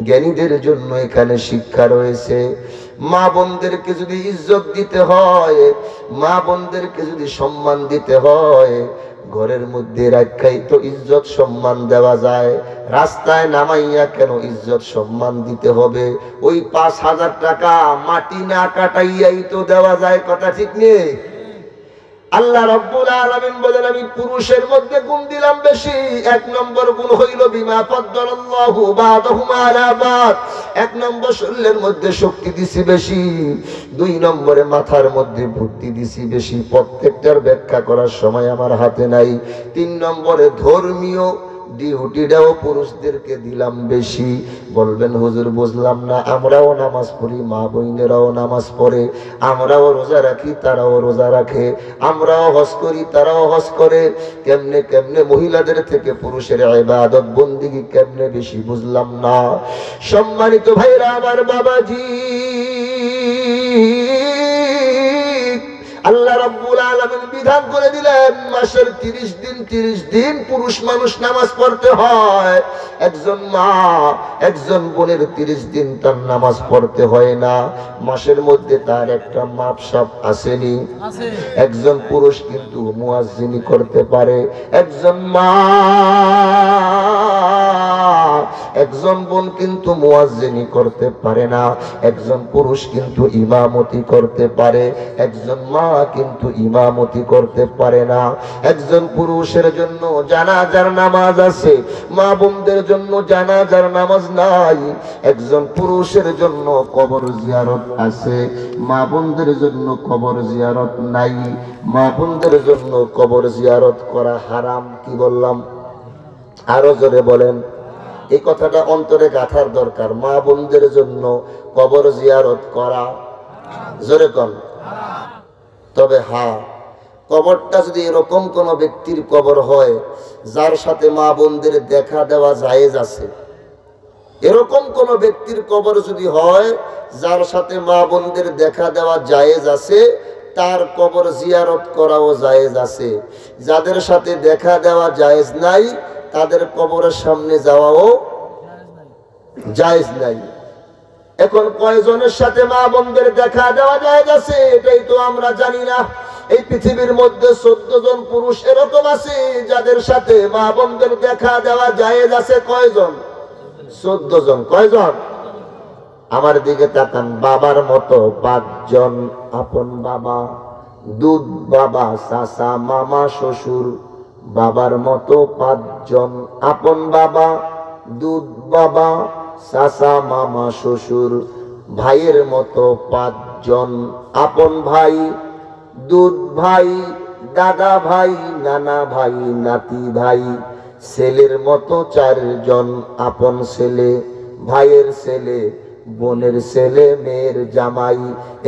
জ্ঞানীদের জন্য এখানে শিক্ষা রয়েছে। মা বোনদেরকে যদি ইজ্জত দিতে হয়, মা বোনদেরকে যদি সম্মান দিতে হয়, ঘরের মধ্যে রাখাই তো ইজ্জত সম্মান দেওয়া যায়, রাস্তায় নামাইয়া কেন ইজ্জত সম্মান দিতে হবে? ওই 5,000 টাকা মাটি না কাটাইয়াই তো দেওয়া যায়, কথা ঠিক নেই? আল্লাহ রাব্বুল আলামিন বলেন আমি পুরুষের মধ্যে গুণ দিলাম বেশি। 1 নম্বর গুণ হইল বিমা ফাদ্দালাল্লাহু বা'দাহুম আলা বা'দ, 1 নম্বর শরীরের মধ্যে শক্তি দিছি বেশি, 2 নম্বরে মাথার মধ্যে বুদ্ধি দিছি বেশি, প্রত্যেকটার ব্যাখ্যা করার সময় আমার হাতে নাই। 3 নম্বরে ধর্মীয় ডিউটিটাও পুরুষদেরকে দিলাম বেশি। বলবেন হুজুর বুঝলাম না, আমরাও নামাজ পড়ি, মা বোনেরাও নামাজ পড়ে, আমরাও রোজা রাখি, তারাও রোজা রাখে, আমরাও হজ করি, তারাও হজ করে, কেমনে কেমনে মহিলাদের থেকে পুরুষের ইবাদত বন্দেগী কেমনে বেশি বুঝলাম না। সম্মানিত ভাইরা আমার, বাবাজি, আল্লাহ রাব্বুল আলামিন বিধান করে দিলেন মাসের 30 দিন পুরুষ মানুষ নামাজ পড়তে হয়। একজন মা একজন বোনের 30 দিন তার নামাজ পড়তে হয় না। মাসের মধ্যে তার একটা মাপসাপ আসেনি। একজন পুরুষ কিন্তু মুয়াজ্জিনি করতে পারে, একজন মা একজন বোন কিন্তু মুয়াজ্জিনি করতে পারে না। একজন পুরুষ কিন্তু ইমামতি করতে পারে, একজন মা কিন্তু ইমামতি করতে পারে না। একজন পুরুষের জন্য জানাজার নামাজ আছে, মা বোনদের জন্য জানাজার নামাজ নাই। একজন পুরুষের জন্য কবর জিয়ারত আছে, মা বোনদের জন্য কবর জিয়ারত নাই। মা বোনদের জন্য কবর জিয়ারত করা হারাম। কি বললাম? আরো জোরে বলেন। এই কথাটা অন্তরে গাঁথার দরকার। মা বোনদের জন্য কবর জিয়ারত করা, জোরে কন। তবে হ্যাঁ, কবরটা যদি এরকম কোন ব্যক্তির কবর হয় যার সাথে মা বোনদের দেখা দেওয়া জায়েজ আছে, এরকম কোন ব্যক্তির কবর যদি হয় যার সাথে মা বোনদের দেখা দেওয়া জায়েজ আছে, তার কবর জিয়ারত করাও জায়েজ আছে। যাদের সাথে দেখা দেওয়া জায়েজ নাই তাদের কবরের সামনে যাওয়াও জায়েজ নাই। এখন কয়জনের সাথে মা বোনদের দেখা দেওয়া জায়েজ আছে এটাই তো আমরা জানি না। এই পৃথিবীর মধ্যে 14 জন পুরুষ এরকম আছে যাদের সাথে মা বোনদের দেখা দেওয়া জায়েজ আছে। কয়জন? 14 জন। কয়জন? আমার দিকে তাকান। বাবার মতো 5 জন আপন বাবা, দুধ বাবা, চাচা, মামা, শ্বশুর। বাবার মতো 5 জন আপন বাবা, দুধ বাবা, চাচা, মামা, শ্বশুর। ভাইয়ের মতো 5 জন আপন ভাই, দুধ ভাই, দাদা ভাই, নানা ভাই, নাতি ভাই। ছেলের মতো 4 জন আপন ছেলে, ভাইয়ের ছেলে, বোনের ছেলে, মেয়ের জামাই।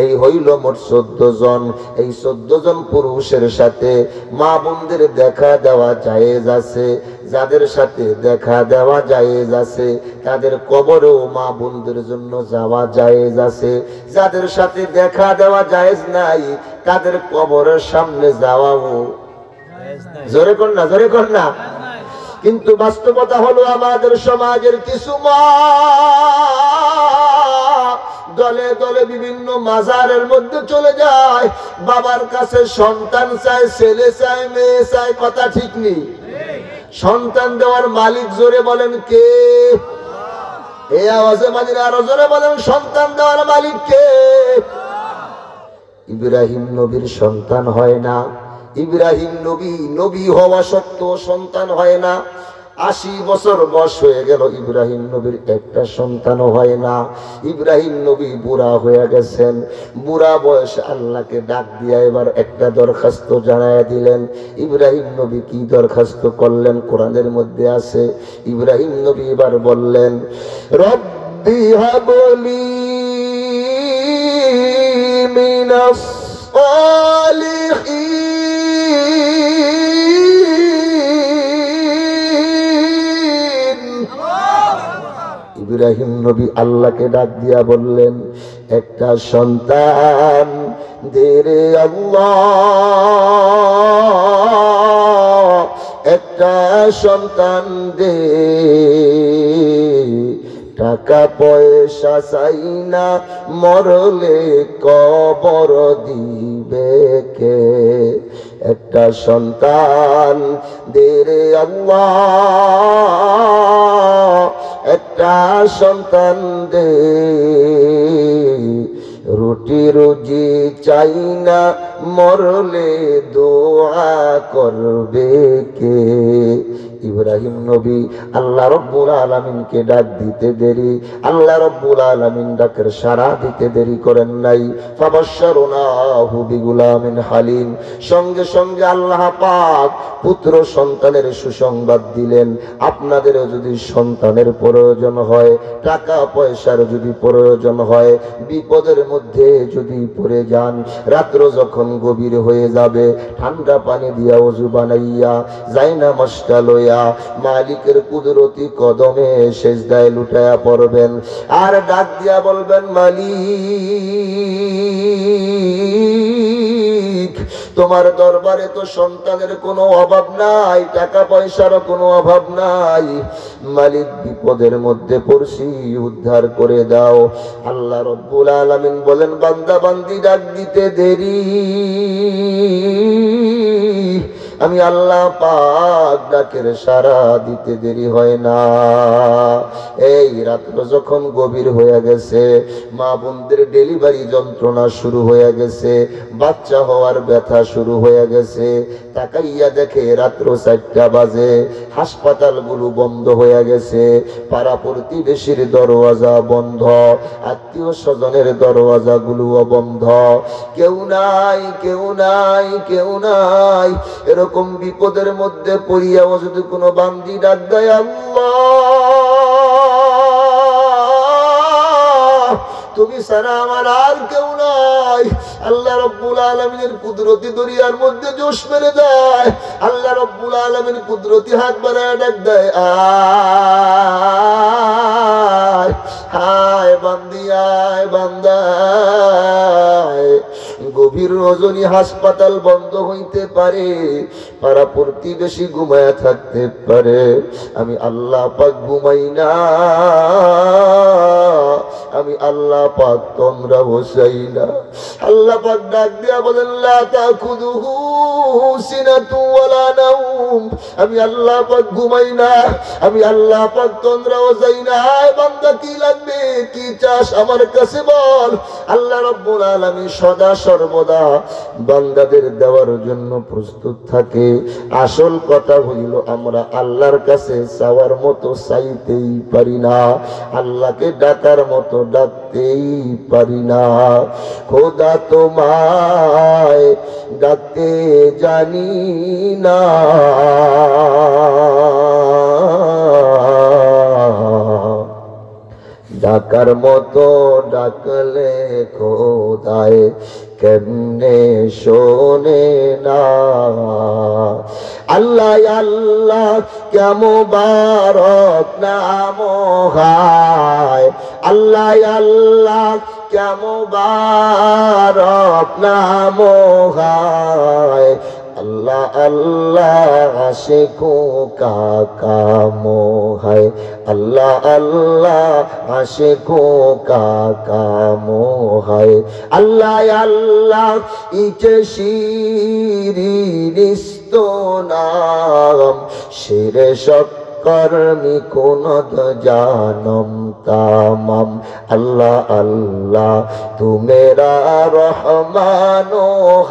এই হইল মোট 14 জন। এই 14 জন পুরুষের সাথে মা বোনদের দেখা দেওয়া জায়েজ আছে। যাদের সাথে দেখা দেওয়া জায়েজ আছে তাদের কবরেও মা বোনদের জন্য যাওয়া জায়েজ আছে। যাদের সাথে দেখা দেওয়া জায়েজ নাই তাদের কবরের সামনে যাওয়াও জায়েজ নাই। জোরে কর না, জোরে কর না। কিন্তু বাস্তবতা হলো আমাদের সমাজের কিছু মা দলে দলে বিভিন্ন মাজারের মধ্যে চলে যায়। বাবার কাছে সন্তান চায়, ছেলে চায়, মেয়ে চায়। কথা ঠিক নেই? সন্তান দেওয়ার মালিক জোরে বলেন কে? এই আওয়াজে মাঝে আরো জোরে বলেন, সন্তান দেওয়ার মালিক কে? ইব্রাহিম নবীর সন্তান হয় না। ইব্রাহিম নবী হওয়া সত্ত্বেও সন্তান হয় না। 80 বছর বয়স হয়ে গেল, ইব্রাহিম নবীর একটা সন্তানও হয় না। ইব্রাহিম নবী বুড়া হয়ে গেছেন। বুড়া বয়সে আল্লাহকে ডাক দিয়া এবার একটা দরখাস্ত জানায় দিলেন। ইব্রাহিম নবী কি দরখাস্ত করলেন কোরআনের মধ্যে আছে। ইব্রাহিম নবী এবার বললেন, রব্বি হাবলি মিনাস সালিহিন। ইব্রাহিম নবী আল্লাহকে ডাক দিয়া বললেন, একটা সন্তান দে রে আল্লাহ, একটা সন্তান দে। টাকা পয়সা চাই না, মরলে কবর দিবে কে? একটা সন্তান দে রে আল্লাহ, একটা সন্তান দে। রুটি রুজি চাই না, মরলে দোয়া করবে কে? ইব্রাহিম নবী আল্লাহ রব্বুল আলামিনকে ডাক দিতে দেরি, আল্লাহ রব্বুল আলামিন ডাকের সাড়া দিতে দেরি করেন নাই। ফাবাশশারনাহু বিগুলামিন হালিম, সঙ্গে সঙ্গে আল্লাহ পাক পুত্র সন্তানের সুসংবাদ দিলেন। আপনাদেরও যদি সন্তানের প্রয়োজন হয়, টাকা পয়সার যদি প্রয়োজন হয়, বিপদের মধ্যে যদি পড়ে যান, রাত্র যখন গভীর হয়ে যাবে, ঠান্ডা পানি দিয়া ওযু বানাইয়া যায়না মশকা লইয়া মালিকের কুদরতি কদমে সেজদায় লুটায়া পড়বেন, আর ডাক দিয়া বলবেন, মালিক তোমার দরবারে তো সন্তানের কোনো অভাব নাই, টাকা পয়সারও কোনো অভাব নাই, মালিক বিপদের মধ্যে পড়ছি, উদ্ধার করে দাও। আল্লাহ রব্বুল আলামিন বলেন, বান্দা বান্দি ডাক দিতে দেরি, আমি আল্লাহ পাক ডাকের সাড়া দিতে দেরি হয় না। এই রাত্র যখন গভীর হয়ে গেছে, মা বোনদের ডেলিভারি যন্ত্রণা শুরু হয়ে গেছে, বাচ্চা হওয়ার ব্যথা শুরু হয়ে গেছে, তাকাইয়া দেখে রাত্র 4টা বাজে, হাসপাতালগুলো বন্ধ হয়ে গেছে, পাড়া প্রতিবেশীর দরওয়াজা বন্ধ, আত্মীয় স্বজনের দরওয়াজাগুলোও বন্ধ, কেউ নাই, কেউ নাই, কেউ নাই। এরকম বিপদের মধ্যে পড়িয়াও যদি কোনো বান্দি ডাক দেয়, আল্লাহ তুমি ছাড়া আমার আর কেউ নাই, আল্লাহ রব্বুল আলামিনের কুদরতি দরিয়ার মধ্যে জোশ মেরে যায়, আল্লাহ রব্বুল আলামিন কুদরতি হাত বাড়ায় ডাক দেয়, আয় হায় বান্দি আয়, বান্দা আয়। গভীর রজনী হাসপাতাল বন্ধ হইতে পারে, পাড়া প্রতিবেশী ঘুমায়া থাকতে পারে, আমি আল্লাহ পাক ঘুমাই না, আমি আল্লাহ পাক তোমরা বসাই না। আল্লাহ পাক ডাক দিয়া বলেন, লা তাখুযুহু সিনাতু ওয়ালা নাওম, আমি আল্লাহ পাক ঘুমাই না, আমি আল্লাহ পাক তোমরা বসাই না। বান্দা কি লাগবে, কি চাস আমার কাছে বল, আল্লাহ রাব্বুল আলামিন সদা সর্বদা বান্দাদের দেওয়ার জন্য প্রস্তুত থাকে। আসল কথা হইল, আমরা আল্লাহর কাছে চাওয়ার মতো চাইতেই পারি না, আল্লাহকে ডাকার মতো ডাকতেই পারি না। খোদা তোমায় ডাকতে জানি না, ডাকার মতো ডাকলে খোদায় কেমনে শোনে না। আল্লাহ আল্লাহ কেমন বারক নাম হায়, আল্লাহ আল্লাহ কেমন বারক নাম হায়, আল্লাহ আল্লাহ আশিকো কা কাম হায়, আল্লাহ আল্লাহ আশিকো কা কাম হায়, আল্লাহ আল্লাহ ইকে শিরিনিস্ত নাম, শিরে কর্মী কুনত জানম তামাম, আল্লাহ আল্লাহ তু মেরা রহমান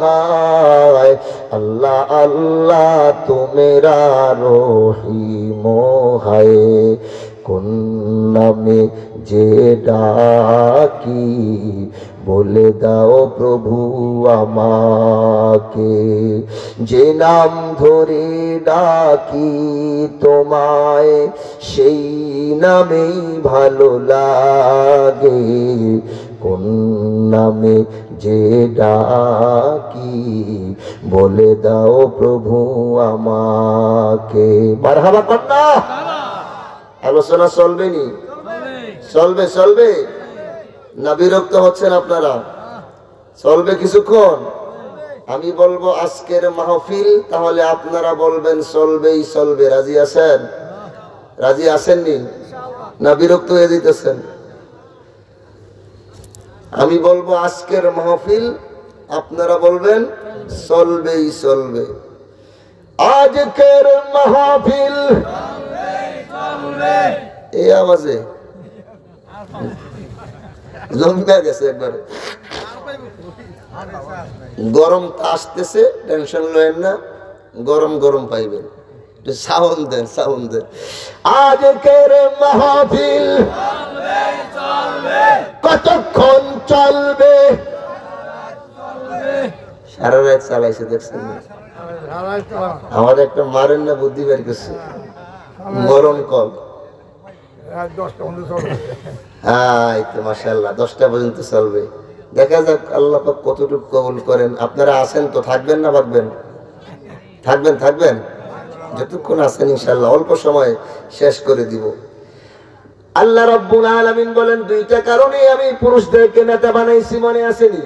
হায়, আল্লাহ আল্লাহ তু মেরা রহিম হায়। কোন নামে যে ডাকি বলে দাও প্রভু আমাকে, যে নাম ধরে ডাকি তোমায় সেই নামেই ভালো লাগে, কোন নামে যে ডাকি বলে দাও প্রভু আমাকে। মারহাবা কন্যা, আলোচনা চলবে নি? চলবে চলবে না? বিরক্ত হচ্ছেন আপনারা? চলবে কিছুক্ষণ। আমি বলবো আজকের মাহফিল, তাহলে আপনারা বলবেন চলবেই চলবে। রাজি আছেন? রাজি আছেননি না বিরক্ত হয়ে যেতেছেন? আমি বলবো আজকের মাহফিল, আপনারা বলবেন চলবেই চলবে। আজকের মাহফিল এই আওয়াজে জমে গেছে একবারে। গরম আসতেছে, টেনশন লয়েন না, গরম গরম পাইবেন। সাউন্ড দেন, সাউন্ড দেন। আজকের মাহফিল কতক্ষণ চলবে? সারা রাত চালাইছে, দেখছেন? আমার একটা মারেন না বুদ্ধি বের করছে, গরম কল। মাশাআল্লাহ 10টা পর্যন্ত চলবে। দেখা যাক আল্লাহ পাক কতটুকু কবুল করেন। আপনারা আছেন তো, থাকবেন না ভাগবেন? থাকবেন, থাকবেন। যতক্ষণ আছেন ইনশাআল্লাহ অল্প সময় শেষ করে দিব। আল্লাহ রাব্বুল আলামিন বলেন, দুইটা কারণে আমি পুরুষদেরকে নেতা বানাইছি, মনে আসেনি?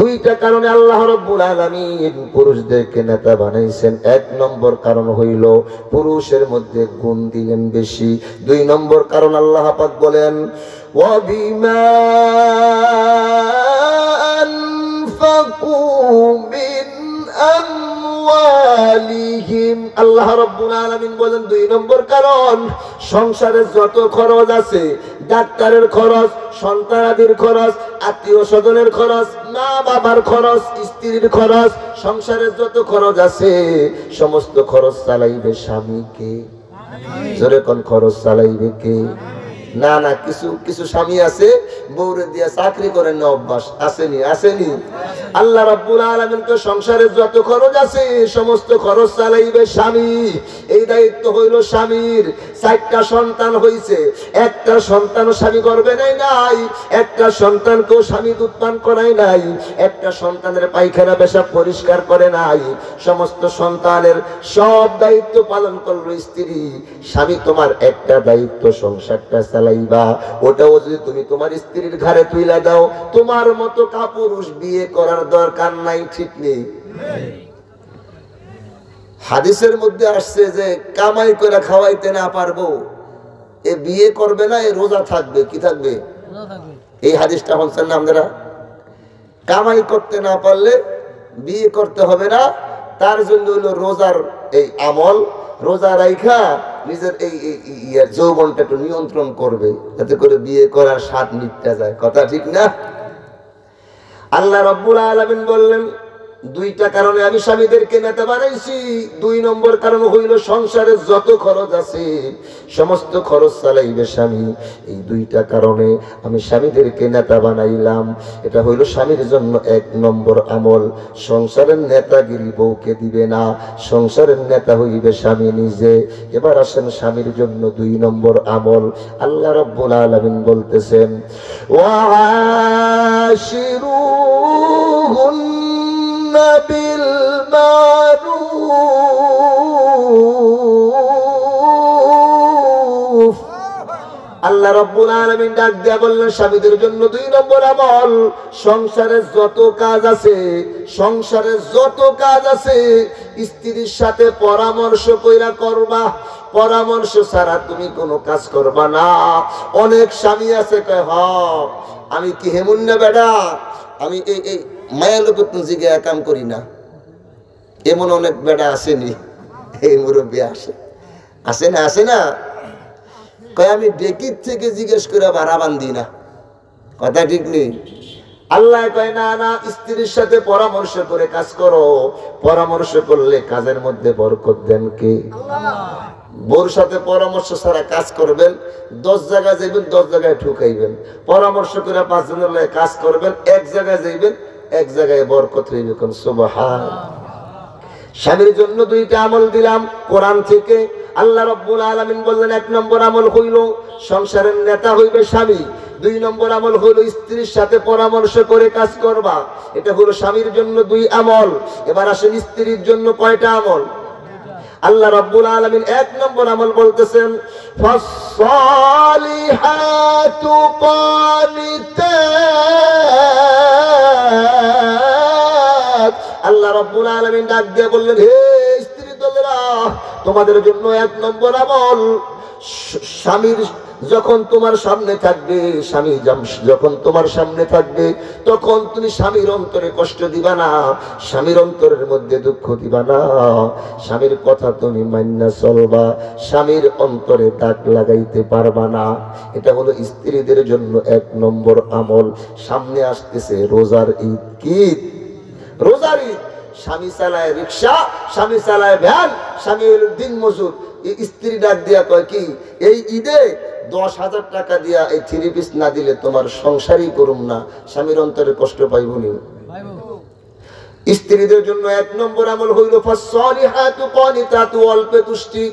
দুইটা কারণে আল্লাহ রাব্বুল আলামিন পুরুষদেরকে নেতা বানাইছেন। এক নম্বর কারণ হইল পুরুষের মধ্যে গুণ দিলেন বেশি। 2 নম্বর কারণ আল্লাহ পাক বলেন, ওয়া বিমা আনফাকু মিন আমওয়ালিহিম। আল্লাহ রাব্বুল আলামিন বলেন 2 নম্বর কারণ, সংসারের যত খরচ আছে, ডাক্তারের খরচ, সন্তানাদির খরচ, আত্মীয় স্বজনের খরচ, মা বাবার খরচ, স্ত্রীর খরচ, সংসারের যত খরচ আছে সমস্ত খরচ চালাইবে স্বামীকে। জোরে কোন খরচ চালাইবে কে? না না, কিছু কিছু স্বামী আছে বউরে দিয়া চাকরি করেন না, অভ্যাস আসেনি? আসেনি? আল্লাহ রাব্বুল আলামিন তো সংসারের যত খরচ আছে সমস্ত খরচ চালাইবে স্বামী। এই দায়িত্ব হইল স্বামীর। 4টা সন্তান হইছে, একটা সন্তান স্বামী গর্ভে নেয় নাই, একটা সন্তানকেও স্বামী দুধ পান করায় নাই, একটা সন্তানের পায়খানা পেশাব পরিষ্কার করে নাই। সমস্ত সন্তানের সব দায়িত্ব পালন করলো স্ত্রী। স্বামী তোমার একটা দায়িত্ব, সংসারটা চালাইবা। ওটাও যদি তুমি তোমার স্ত্রীর ঘাড়ে তুইলা দাও, তোমার মতো কাপুরুষ বিয়ে করার দরকার নাই। ঠিক নেই? হাদিসের মধ্যে আসছে যে কামাই করে খাওয়াইতে না পারবো এ বিয়ে করবে না, এ রোজা থাকবে। কি থাকবে? এই হাদিসটা বলছেন না আপনারা? কামাই করতে না পারলে বিয়ে করতে হবে না, তার জন্য হলো রোজার এই আমল, রোজা রাইখা নিজের এই যৌবনটা একটু নিয়ন্ত্রণ করবে, যাতে করে বিয়ে করার স্বাদ মিটতে যায়। কথা ঠিক না? আল্লাহ রাব্বুল আলামিন বললেন, 2টা কারণে আমি স্বামীদেরকে নেতা বানাইছি। 2 নম্বর কারণ হইল সংসারের যত খরচ আছে সমস্ত খরচ চালাইবে স্বামী। এই 2টা কারণে আমি স্বামীদেরকে নেতা বানাইলাম। এটা হইল স্বামীর জন্য 1 নম্বর আমল। সংসারের নেতাগিরি বউকে দিবে না, সংসারের নেতা হইবে স্বামী নিজে। এবার আসেন স্বামীর জন্য 2 নম্বর আমল। আল্লাহ রাব্বুল আলামিন বলতেছেন, ওয়া আশিরুহুন বিল মারুফ। আল্লাহ রাব্বুল আলামিন ডাক দিয়া বললেন, স্বামীদের জন্য 2 নম্বর আমল, সংসারের যত কাজ আছে, সংসারের যত কাজ আছে স্ত্রীর সাথে পরামর্শ কইরা করবা। পরামর্শ ছাড়া তুমি কোনো কাজ করবা না। অনেক স্বামী আছে কয়, হ আমি কি হেমুন না বেডা, আমি এই মায়া লোকের জিগে কাম করি না। এমন অনেক বেডা আসেনি, এই মুরব্বী আসে, আসে না? আসে না? কয় আমি ডেকির থেকে জিজ্ঞেস করে ভাড়া বান্ধি না। কথা ঠিক নেই? আল্লাহ কয়, না না, স্ত্রীর সাথে পরামর্শ করে কাজ করো। পরামর্শ করলে কাজের মধ্যে বরকত দেন কে? বউর সাথে পরামর্শ ছাড়া কাজ করবেন, 10 জায়গায় যাইবেন, 10 জায়গায় ঠুকাইবেন। পরামর্শ করে 5 জনের লাগে কাজ করবেন, 1 জায়গায় যাইবেন, 1 জায়গায় বরকত হইবে। কোন সুবহান। স্বামীর জন্য 2টা আমল দিলাম কোরআন থেকে। আল্লাহ রাব্বুল আলামিন বললেন, 1 নম্বর আমল হইল সংসারের নেতা হইবে স্বামী। 2 নম্বর আমল হইল স্ত্রীর সাথে পরামর্শ করে কাজ করবা। এটা হলো স্বামীর জন্য 2 আমল। এবার আসেন স্ত্রীর জন্য কয়টা আমল? আল্লাহ রাব্বুল আলামিন 1 নম্বর আমল বলতেছেন, ফাসসালিহাতু কানিতাত। আল্লাহ রাব্বুল আলামিন ডাক দিয়ে বললেন, হে স্ত্রী দলেরা, তোমাদের জন্য 1 নম্বর আমল, স্বামীর যখন তোমার সামনে থাকবে স্বামী, যখন তোমার সামনে থাকবে তখন তুমি স্বামীর অন্তরে কষ্ট দিবা না, স্বামীর অন্তরের মধ্যে দুঃখ দিবা না, স্বামীর কথা তুমি মান্না চলবা, স্বামীর অন্তরে দাগ লাগাইতে পারবা না। এটা হলো স্ত্রীদের জন্য 1 নম্বর আমল। সামনে আসতেছে রোজার ঈদ। কি রোজার ঈদ? স্বামী চালায় রিক্সা, স্বামী চালায় ভ্যান, স্বামী দিন মজুর, স্ত্রী ডাক দিয়া কয় কি, এই ঈদে 10,000 টাকা দিয়া এই 3 পিস না দিলে তোমার সংসারই করুম না। স্বামীর অন্তরে কষ্ট পাইবনি। স্ত্রীদের জন্য 1 নম্বর আমল হইল ফাসসালিহাতু কানিতাতু, অল্পে তুষ্টি।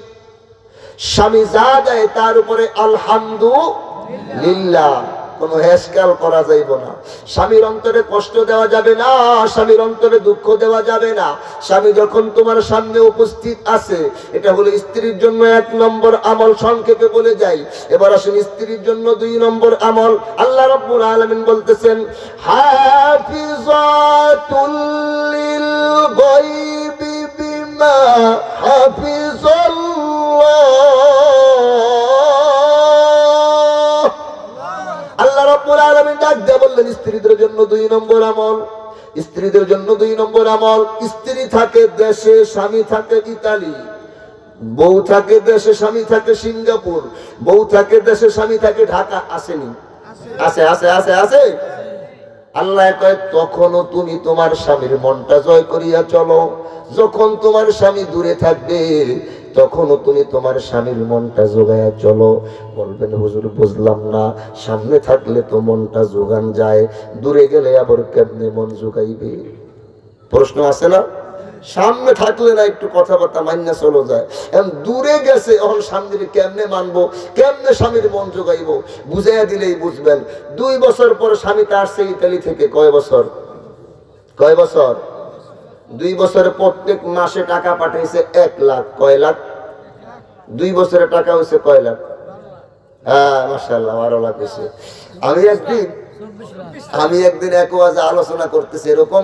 স্বামী যা দেয় তার উপরে আলহামদুলিল্লাহ, কোনো হেসকাল করা যাইব না। স্বামীর অন্তরে কষ্ট দেওয়া যাবে না, স্বামীর অন্তরে দুঃখ দেওয়া যাবে না। স্বামী যখন তোমার সামনে উপস্থিত আছে, এটা হলো স্ত্রীর জন্য 1 নম্বর আমল। সংক্ষেপে বলে যাই। এবার আসেন স্ত্রীর জন্য 2 নম্বর আমল। আল্লাহ রাব্বুল আলামিন বলতেছেন হাফিজাতুল লিল গায়বি বিমা হাফিজাল্লাহ। আল্লাহ রাব্বুল আলামিন ডাক দিয়ে বললেন স্ত্রীদের জন্য 2 নম্বর আমল। স্ত্রীদের জন্য 2 নম্বর আমল। স্ত্রী থাকে দেশে, স্বামী থাকে ইতালি। বউ থাকে দেশে, স্বামী থাকে সিঙ্গাপুর। বউ থাকে দেশে, স্বামী থাকে ঢাকা। আসেনি? আছে আছে আছে আছে। আল্লাহ কয় তখনও তুমি তোমার স্বামীর মনটা জয় করিয়া চলো। যখন তোমার স্বামী দূরে থাকবে তখনও তুমি তোমার স্বামীর মনটা জোগাইয়া চলো। বলবেন হুজুর বুঝলাম না, সামনে থাকলে তো মনটা জোগান যায়, দূরে গেলে আবার কেমনে মন জোগাইবে? প্রশ্ন আছে না? সামনে থাকলে না একটু কথাবার্তা মান্না চলো যায়, এখন দূরে গেছে, এখন স্বামীর কেমনে মানবো, কেমনে স্বামীর মন জোগাইবো? বুঝাইয়া দিলেই বুঝবেন। 2 বছর পর স্বামীটা আসছে ইতালি থেকে। কয় বছর? 2 বছরে প্রত্যেক মাসে টাকা পাঠাইছে 1 লাখ। কয় লাখ? 2 বছরে টাকা হয়েছে কয় লাখ? হ্যাঁ মাশাআল্লাহ, 12 লাখ হয়েছে। আমি একদিন এক ওয়াজে আলোচনা করতেছি এরকম।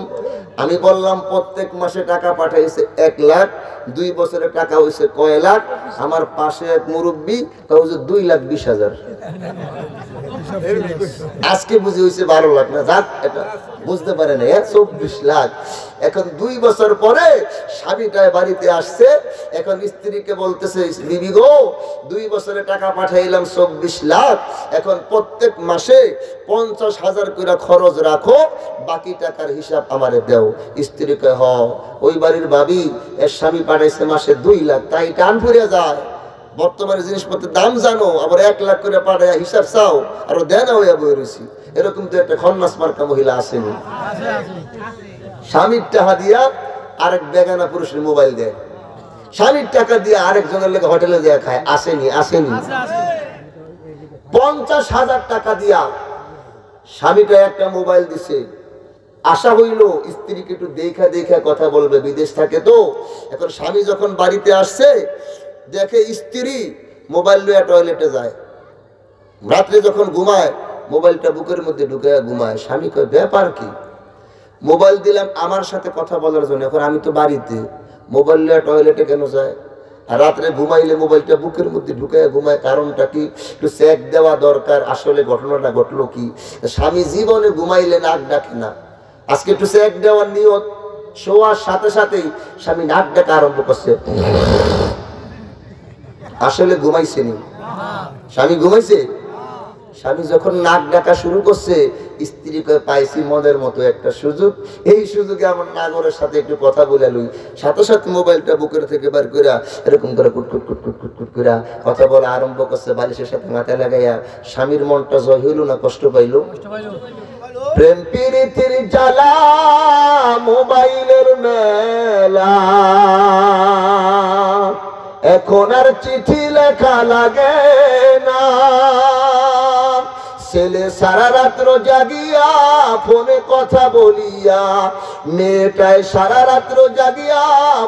আমি বললাম প্রত্যেক মাসে টাকা পাঠাইছে 1 লাখ, 2 বছরে টাকা হয়েছে কয় লাখ? আমার পাশে এক মুরব্বী হচ্ছে 2,20,000। আজকে বুঝি হয়েছে 12 লাখ না, যাক এটা বুঝতে পারে না, 24 লাখ। এখন 2 বছর পরে স্বামীটায় বাড়িতে আসছে, এখন স্ত্রীকে বলতেছে বিবি গো 2 বছরে টাকা পাঠাইলাম 24 লাখ, এখন প্রত্যেক মাসে 50,000 করে খরচ রাখো, বাকি টাকার হিসাব আমারে দাও। স্ত্রী কয় হ, ওই বাড়ির ভাবি এর স্বামী পাঠাইছে মাসে 2 লাখ, তাই টান ফুরে যায়। বর্তমানে জিনিসপত্রের দাম জানো, আবার 1 লাখ করে পাঠায় হিসাব চাও, আর দেনা হইয়া বই রয়েছি। এরকম তো একটা খন্নাস মার্কা মহিলা আসেনি? স্বামীর টাকা দিয়া আরেক বেগানা পুরুষের মোবাইল দেয়, স্বামীর টাকা দিয়ে আরেকজনের লেগে হোটেলে দেয়া খায়। আসেনি? 50,000 টাকা দিয়া স্বামীটা একটা মোবাইল দিছে। আশা হইল স্ত্রীকে একটু দেখা কথা বলবে, বিদেশ থাকে তো। এখন স্বামী যখন বাড়িতে আসছে, দেখে স্ত্রী মোবাইল লইয়া টয়লেটে যায়। রাত্রে যখন ঘুমায় মোবাইলটা বুকের মধ্যে ঢুকে ঘুমায়। স্বামী কয় ব্যাপার কি? মোবাইল দিলাম আমার সাথে কথা বলার জন্য, এখন আমি তো বাড়িতে, মোবাইল লইয়া টয়লেটে কেন যায়? আর রাত্রে ঘুমাইলে মোবাইলটা বুকের মধ্যে ঢুকে ঘুমায়, কারণটা কি? একটু চেক দেওয়া দরকার, আসলে ঘটনাটা ঘটলো কি। স্বামী জীবনে ঘুমাইলে নাক ডাকে না, আজকে একটু চেক দেওয়ার নিয়ত। শোয়ার সাথে সাথেই স্বামী নাক ডাকা আরম্ভ করছে। আসলে ঘুমাইছেনি? স্বামী ঘুমাইছে? স্বামী যখন নাক ডাকা শুরু করছে, স্ত্রীকে পাইছি মনের মতো একটা সুযোগ, এই সুযোগে আমার নাগরের সাথে একটু কথা বলে লই। সাথে সাথে মোবাইলটা বুকের থেকে বার করে এরকম করে কুটকুট কুটকুট কুটকুট করে কথা বলা আরম্ভ করছে, বালিশের সাথে মাথায় লাগাইয়া। স্বামীর মনটা জয় হইল না কষ্ট পাইল? প্রেম প্রীতির জ্বালা, মোবাইলের মেলা, এখন আর চিঠি লেখা লাগে না। ছেলে সারা রাত্র জাগিয়া ফোনে কথা বলিয়া, মেয়েটায় সারা রাত্র জাগিয়া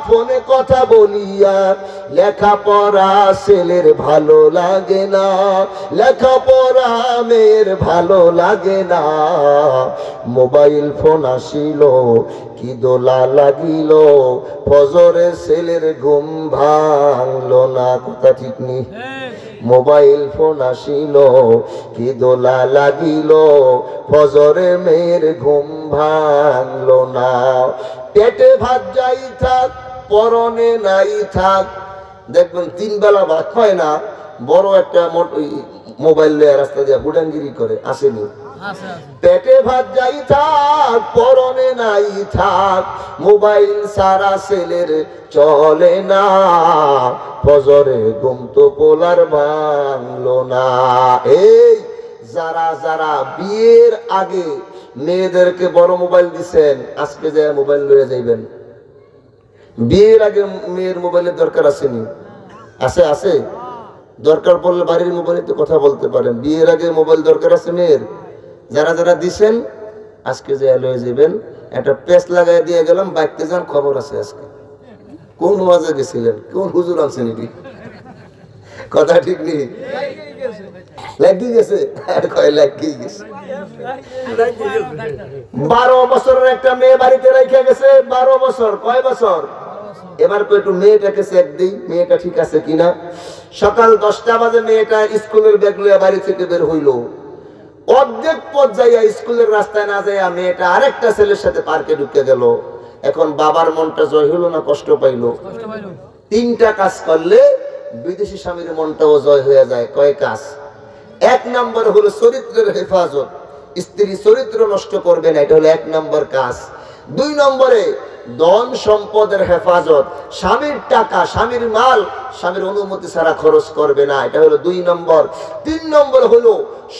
ফোনে কথা বলিয়া। লেখাপড়া ছেলের ভালো লাগে না, লেখাপড়া মেয়ের ভালো লাগে না। মোবাইল ফোন আসিল কি দোলা লাগিল, ফজরে ছেলের ঘুম ভাঙলো না। কথা ঠিক নেই? মোবাইল ফোন আসিল কি দোলা লাগিল ফজরে মেয়ের ঘুম ভাঙলো না। পেটে ভাত যাই থাক পরনে নাই থাক, দেখবেন 3 বেলা ভাত পায় না, বড় একটা মোবাইল লয়ে রাস্তা দিয়ে বুড়াঙ্গিরি করে, আসেনি? পেটে ভাত যাই থাক পরনে নাই থাক, মোবাইল সারা ছেলের চলে না, ফজরে ঘুম তো পোলার ভাঙলো না। এই যারা যারা বিয়ের আগে মেয়েদেরকে বড় মোবাইল দিচ্ছেন, আজকে যে মোবাইল লয়ে যাইবেন। বিয়ের আগে মেয়ের মোবাইলের দরকার আসেনি? আছে আছে, দরকার পড়লে বাড়ির মোবাইলে তো কথা বলতে পারেন। বিয়ের আগে মোবাইল দরকার আছে মেয়ের? যারা যারা দিছেন আজকে যে লয়ে যাবেন, একটা পেস লাগাই দিয়ে গেলাম, বাইতে যান, খবর আছে আজকে। কোন ওয়াজে গেছিলেন, কোন হুজুর আনছেন? এটি কথা ঠিক নেই, লাগি গেছে, আর কয় লাগি গেছে। 12 বছরের একটা মেয়ে বাড়িতে রেখে গেছে, 12 বছর। কয় বছর? এবার তো একটু মেয়েটাকে চেক দিই, মেয়েটা ঠিক আছে কিনা। সকাল 10টা বাজে মেয়েটা স্কুলের ব্যাগ লইয়া বাড়ি থেকে বের হইল। অর্ধেক পথ যাইয়া স্কুলের রাস্তায় না যাইয়া মেয়েটা আরেকটা ছেলের সাথে পার্কে ঢুকে গেল। এখন বাবার মনটা জয় হইল না কষ্ট পাইল? 3টা কাজ করলে বিদেশি স্বামীর মনটাও জয় হয়ে যায়। কয় কাজ? 1 নম্বর হলো চরিত্রের হেফাজত, স্ত্রী চরিত্র নষ্ট করবে না, এটা হলো 1 নম্বর কাজ। 2 নম্বরে ধন সম্পদের হেফাজত, স্বামীর টাকা, স্বামীর মাল স্বামীর অনুমতি ছাড়া খরচ করবে না, এটা হলো 2 নম্বর। 3 নম্বর হলো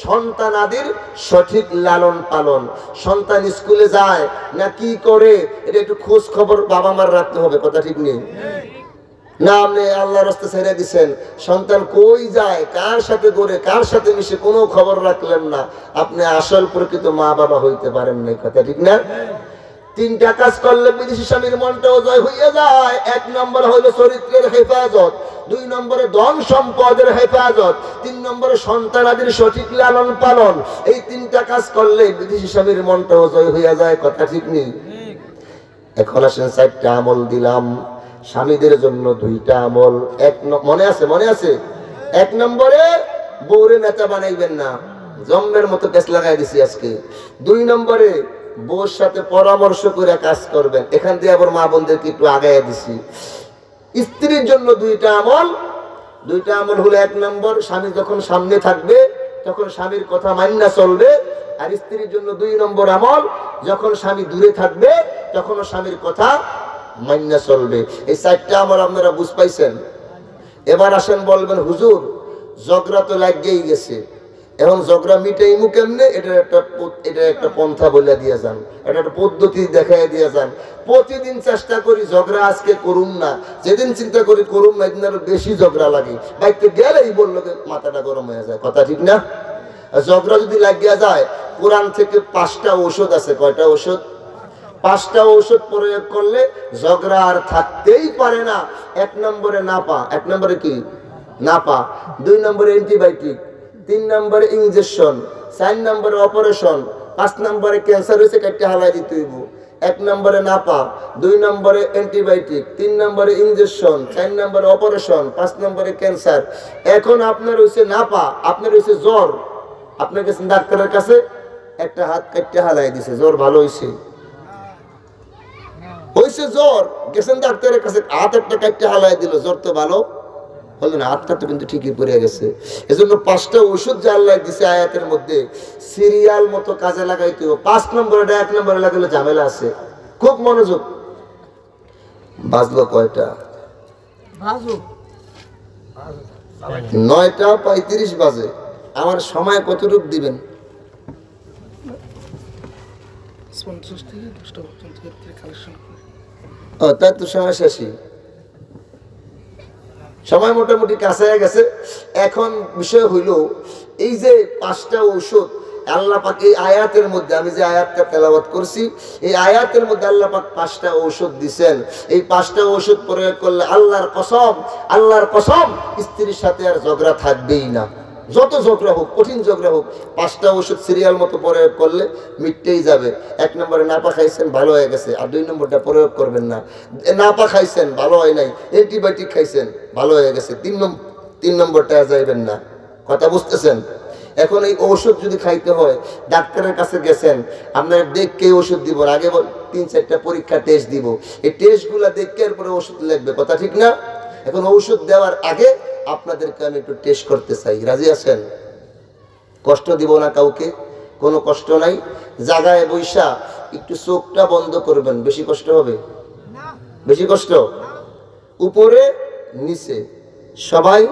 সন্তানাদির সঠিক লালন পালন। সন্তান স্কুলে যায় না কি করে, এটা একটু খোঁজ খবর বাবা মার রাখতে হবে। কথা ঠিক নেই না? আপনি আল্লাহর রাস্তা ছেড়ে দিচ্ছেন, সন্তান কই যায়, কার সাথে ঘুরে, কার সাথে মিশে, কোনো খবর রাখলেন না, আপনি আসল প্রকৃত মা বাবা হইতে পারেন না। কথা ঠিক না? 3টা কাজ করলে বিদেশি স্বামীর মনটাও জয় হইয়া যায়। 1 নম্বর হলো চরিত্রের হেফাজত, 2 নম্বরে ধন সম্পদের হেফাজত, 3 নম্বরে সন্তানাদির সঠিক লালন পালন। এই 3টা কাজ করলে বিদেশি স্বামীর মনটাও জয় হইয়া যায়। কথা ঠিক নেই? এখন আসেন 4টা আমল দিলাম স্বামীদের জন্য, 2টা আমল। মনে আছে? মনে আছে? 1 নম্বরে বউরে নেতা বানাইবেন না, জম্মের মতো পেছ লাগাই দিছি আজকে। 2 নম্বরে বউর সাথে পরামর্শ করে কাজ করবেন। এখান দিয়ে আবার মা বোনদেরকে একটু আগাইয়া দিছি। স্ত্রীর জন্য 2টা আমল। 2টা আমল হলো 1 নম্বর, স্বামী যখন সামনে থাকবে তখন স্বামীর কথা মান্না চলবে। আর স্ত্রীর জন্য 2 নম্বর আমল, যখন স্বামী দূরে থাকবে তখনও স্বামীর কথা মান্না চলবে। এই 4টা আমল আপনারা বুঝ পাইছেন? এবার আসেন বলবেন হুজুর ঝগড়া তো লাগেই গেছে, এখন ঝগড়া মিটাইমু কেমনে? এটা একটা পন্থা বলে দিয়ে যান, এটা একটা পদ্ধতি দেখাই দিয়ে যান। প্রতিদিন চেষ্টা করি ঝগড়া আজকে করুম না, যেদিন চিন্তা করি করুম না, এদিন আরো বেশি ঝগড়া লাগে। বাইকতে গেলেই বললো মাথাটা গরম হয়ে যায়। কথা ঠিক না? ঝগড়া যদি লাগিয়া যায়, কোরআন থেকে 5টা ঔষধ আছে। কয়টা ঔষধ? 5টা ঔষধ প্রয়োগ করলে ঝগড়া আর থাকতেই পারে না। 1 নম্বরে নাপা। 1 নম্বরে কি? নাপা। 2 নম্বরে অ্যান্টিবায়োটিক, 3 নম্বরে ইনজেকশন, 4 নম্বরে অপারেশন, 5 নম্বরে ক্যান্সার হয়েছে কাটতে হালাই দিতে হইব। 1 নম্বরে নাপা, 2 নম্বরে অ্যান্টিবায়োটিক, 3 নম্বরে ইনজেকশন, 4 নম্বরে অপারেশন, 5 নম্বরে ক্যান্সার। এখন আপনার হয়েছে নাপা, আপনার হয়েছে জ্বর, আপনি গেছেন ডাক্তারের কাছে, একটা হাত কাটতে হালাই দিছে, জ্বর ভালো হয়েছে। হয়েছে জ্বর, গেছেন ডাক্তারের কাছে, হাত একটা কাটতে হালাই দিল, জ্বর তো ভালো হলো না, হাতটা তো কিন্তু ঠিকই পড়ে গেছে। এজন্য 5টা ওষুধ যে আল্লাহ দিছে আয়াতের মধ্যে, সিরিয়াল মতো কাজে লাগাইতে হবে। 5 নম্বরে 1 নম্বরে লাগালে ঝামেলা আছে। খুব মনোযোগ। বাজলো কয়টা? 9:35 বাজে। আমার সময় কতটুকু দিবেন? তাই তো সময় শেষই, সময় মোটামুটি কাছে গেছে। এখন বিষয় হইল এই যে 5টা ঔষধ আল্লাহ পাক এই আয়াতের মধ্যে, আমি যে আয়াতটা তেলাওয়াত করছি এই আয়াতের মধ্যে আল্লাহ পাক 5টা ঔষধ দিবেন। এই 5টা ঔষধ প্রয়োগ করলে আল্লাহর কসম স্ত্রীর সাথে আর ঝগড়া থাকবেই না। যত ঝগড়া হোক, কঠিন ঝগড়া হোক, 5টা ওষুধ সিরিয়াল মতো প্রয়োগ করলে মিটতেই যাবে। 1 নম্বরে নাপা খাইছেন, ভালো হয়ে গেছে, আর 2 নম্বরটা প্রয়োগ করবেন না। নাপা খাইছেন, ভালো হয় নাই, অ্যান্টিবায়োটিক খাইছেন, ভালো হয়ে গেছে, 3 নম্বরটা যাইবেন না। কথা বুঝতেছেন? এখন এই ঔষধ যদি খাইতে হয়, ডাক্তারের কাছে গেছেন, আপনার দেখকে ওষুধ দিব, আগে 3-4টা পরীক্ষা টেস্ট দিব, এই টেস্টগুলো দেখে এরপরে ওষুধ লাগবে। কথা ঠিক না? এখন ঔষধ দেওয়ার আগে আপনাদেরকে আমি একটু টেস্ট করতে চাই। রাজি আছেন? কষ্ট দিব না কাউকে, কোনো কষ্ট নাই। জায়গায় বৈশা একটু চোখটা বন্ধ করবেন, বেশি কষ্ট হবে? বেশি কষ্ট? উপরে নিচে সবাই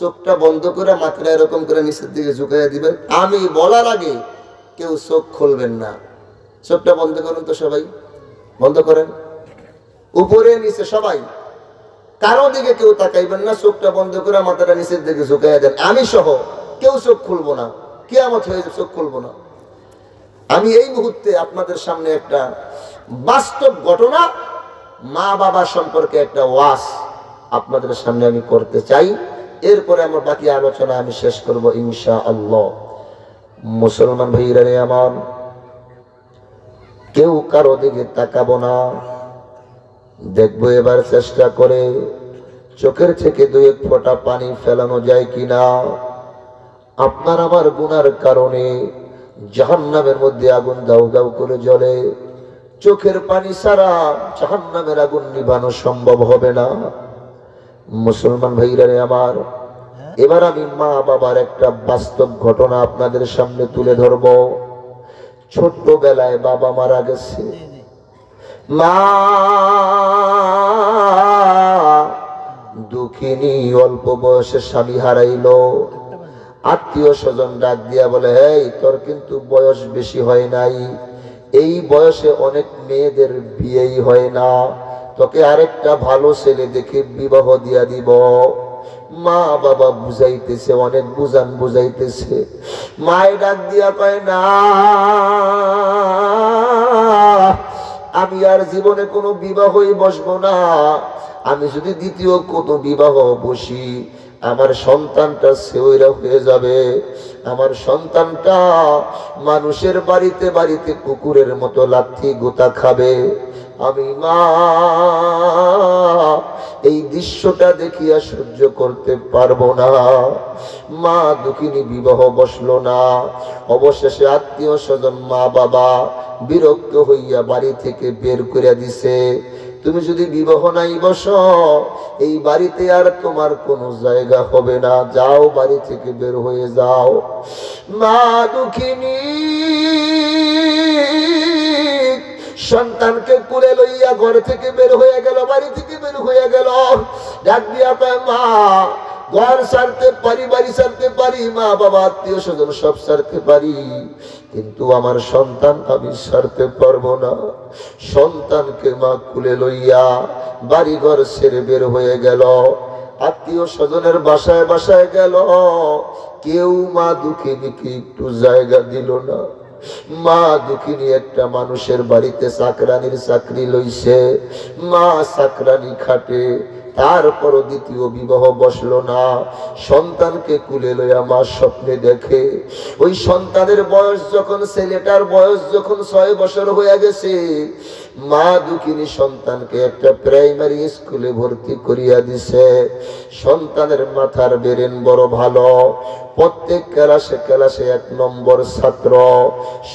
চোখটা বন্ধ করে মাথাটা এরকম করে নিচের দিকে ঝুঁকাইয়া দিবেন। আমি বলার আগে কেউ চোখ খুলবেন না। চোখটা বন্ধ করুন তো, সবাই বন্ধ করেন। উপরে নিচে সবাই, কারো দিকে কেউ তাকাইবেন না। চোখটা বন্ধ করে মাথাটা নিচের দিকে ঝুঁকাইয়া দেন। আমি সহ কেউ চোখ খুলবো না, কিয়ামত হয়ে চোখ খুলবো না। আমি এই মুহূর্তে আপনাদের সামনে একটা বাস্তব ঘটনা, মা বাবা সম্পর্কে একটা ওয়াজ আপনাদের সামনে আমি করতে চাই। এরপরে আমার বাকি আলোচনা আমি শেষ করব ইনশাআল্লাহ। মুসলমান ভাইরা রে আমার, কেউ কারো দিকে তাকাবো না। দেখবো এবার চেষ্টা করে চোখের থেকে 2-1 ফোঁটা পানি ফেলানো যায় কিনা। আপনার আমার গুনার কারণে জাহান্নামের মধ্যে আগুন দাউ দাউ করে জ্বলে। চোখের পানি ছাড়া জাহান্নামের আগুন নিভানো সম্ভব হবে না। মুসলমান ভাইরা রে আমার, এবার আমি মা বাবার একটা বাস্তব ঘটনা আপনাদের সামনে তুলে ধরব। ছোট্টবেলায় বাবা মারা গেছে, মা দুঃখিনী, অল্প বয়সে স্বামী হারাইলো। আত্মীয় স্বজন ডাক দিয়া বলে, এই তোর কিন্তু বয়স বেশি হয় নাই, এই বয়সে অনেক মেয়েদের বিয়েই হয় না, তোকে আরেকটা ভালো ছেলে দেখে বিবাহ দিয়া দিব। মা বাবা বুঝাইতেছে, অনেক বুঝাইতেছে। মায়ের ডাক দিয়া কয়, না, আমি আর জীবনে কোনো বিবাহই বসবো না। আমি যদি দ্বিতীয় কোনো বিবাহ বসি, আমার সন্তানটা সেওইরা হয়ে যাবে। আমার সন্তানটা মানুষের বাড়িতে বাড়িতে কুকুরের মতো লাথি গোতা খাবে। আমি মা এই দৃশ্যটা দেখিয়া সহ্য করতে পারবো না। মা দুঃখিনী, বিবাহ বসলো না। অবশেষে আত্মীয় স্বজন, মা বাবা বিরক্ত হইয়া বাড়ি থেকে বের করে দিছে। তুমি যদি বিবাহ নাই বসো, এই বাড়িতে আর তোমার কোনো জায়গা হবে না, যাও, বাড়ি থেকে বের হয়ে যাও। মা দুঃখিনী সন্তানকে কুলে লইয়া ঘর থেকে বের হয়ে গেল, বাড়ি থেকে বের হয়ে গেল। ডাক দিয়া কয়, মা, ঘর ছাড়তে পারি, বাড়ি ছাড়তে পারি, মা বাবা আত্মীয় স্বজন সব ছাড়তে পারি, কিন্তু আমার সন্তান আমি ছাড়তে পারবো না। সন্তানকে মা কুলে লইয়া বাড়ি ঘর ছেড়ে বের হয়ে গেল। আত্মীয় স্বজনের বাসায় বাসায় গেল, কেউ মা দুঃখিনীকে একটু জায়গা দিল না। মা দুঃখিনী একটা মানুষের বাড়িতে চাকরানির চাকরি লইছে, মা চাকরানি খাটে, তারপরও দ্বিতীয় বিবাহ বসলো না। সন্তানকে কুলে লইয়া মা স্বপ্নে দেখে, ওই সন্তানের বয়স যখন, ছেলেটার বয়স যখন 6 বছর হয়ে গেছে, মা দুঃখিনী সন্তানকে একটা প্রাইমারি স্কুলে ভর্তি করিয়া দিছে। সন্তানের মাথার ব্রেন বড় ভালো, প্রত্যেক ক্লাসে ক্লাসে 1 নম্বর ছাত্র।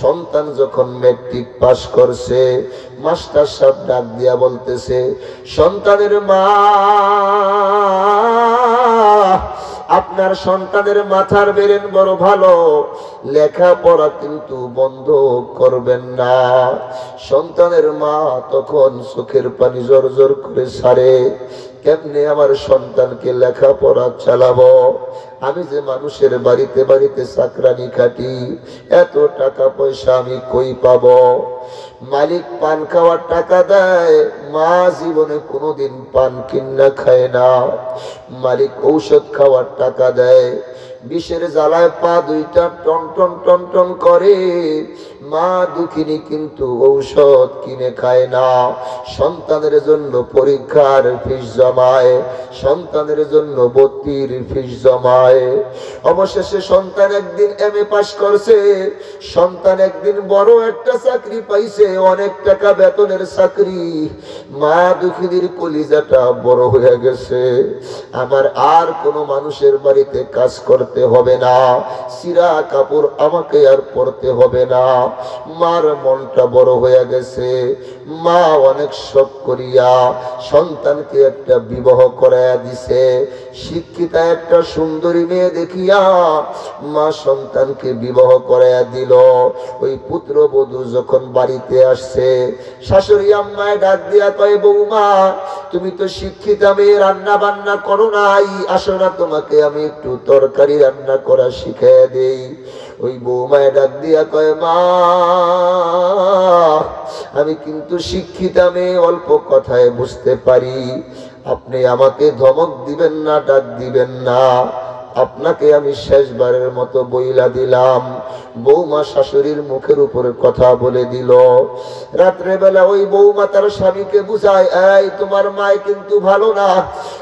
সন্তান যখন ম্যাট্রিক পাস করছে, মাস্টার সাহেব ডাক দিয়া বলতেছে, সন্তানের মা, আপনার সন্তানের মাথার ব্রেন বড় ভালো, লেখাপড়া কিন্তু বন্ধ করবেন না। সন্তানের মা তখন চোখের পানি জোর জোর করে ছাড়ে, কেমনে আমার সন্তানকে লেখাপড়া চালাবো? আমি যে মানুষের বাড়িতে বাড়িতে চাকরানি খাটি, এত টাকা পয়সা আমি কই পাবো? মালিক পান খাওয়ার টাকা দেয়, মা জীবনে কোনোদিন পান কিনা খায় না। মালিক ঔষধ খাওয়ার টাকা দেয়, বিষের জ্বালায় পা দুইটা টন টন টন টন করে। মা দুঃখিনী কিন্তু ঔষধ কিনে খায় না, সন্তানের জন্য পরীক্ষার ফিস জমায়, সন্তানের জন্য ভর্তির ফিস জমায়। অবশেষে সন্তান একদিন এমএ পাস করছে, সন্তান একদিন বড় একটা চাকরি পাইছে, অনেক টাকা বেতনের চাকরি। মা দুঃখিনীর কলিজাটা বড় হয়ে গেছে, আমার আর কোনো মানুষের বাড়িতে কাজ করতে হবে না, সিরা কাপড় আমাকে আর পরতে হবে না। মার মনটা বড় হয়ে গেছে। মা অনেক শখ করিয়া সন্তানকে একটা বিবাহ করাইয়া দিছে। শিক্ষিতা একটা সুন্দরী মেয়ে দেখিয়া মা সন্তানকে বিবাহ করাইয়া দিল। ওই পুত্রবধূ যখন বাড়িতে আসছে, শাশুড়ি আম্মায় ডাক দিয়া কয়, বৌমা তুমি তো শিক্ষিতা মেয়ে, রান্না বান্না করো নাই, আসো না তোমাকে আমি একটু তরকারি রান্না করা শিখাইয়া দেই। ওই বৌমায় ডাক দিয়া কয়, মা আমি কিন্তু শিক্ষিতা মেয়ে, অল্প কথায় বুঝতে পারি, আপনি আমাকে ধমক দিবেন না, ডাক দিবেন না, আপনাকে আমি শেষবারের মতো বইলা দিলাম। বৌমা শাশুড়ির মুখের উপরে কথা বলে দিল। রাত্রে বেলা ওই বৌমা তার স্বামীকে বুঝায়, এই তোমার মায় কিন্তু ভালো না,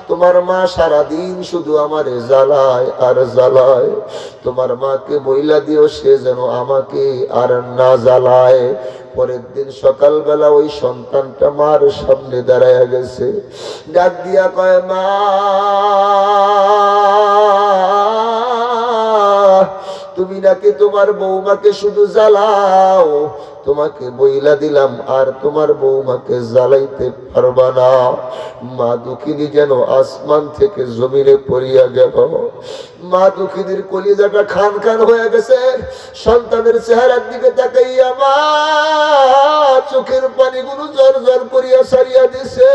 তোমার মা সারাদিন শুধু আমারে জ্বালায় আর জ্বালায়, তোমার মাকে বইলা দিও সে যেন আমাকে আর না জ্বালায়। পরের দিন সকালবেলা ওই সন্তানটা মার সামনে দাঁড়ায় গেছে, ডাক দিয়া কয়, মা তুমি নাকি তোমার বৌমাকে শুধু জ্বালাও, তোমাকে বইলা দিলাম আর তোমার বৌমাকে জ্বালাইতে পারবা না। মা দুঃখিনী যেন আসমান থেকে জমিনে পড়িয়া গেল। মা দুঃখিনীর কলিজাটা খান খান হয়ে গেছে। সন্তানের চেহারার দিকে তাকাইয়া মা চোখের পানিগুলো জর জর করিয়া সারিয়া দিছে।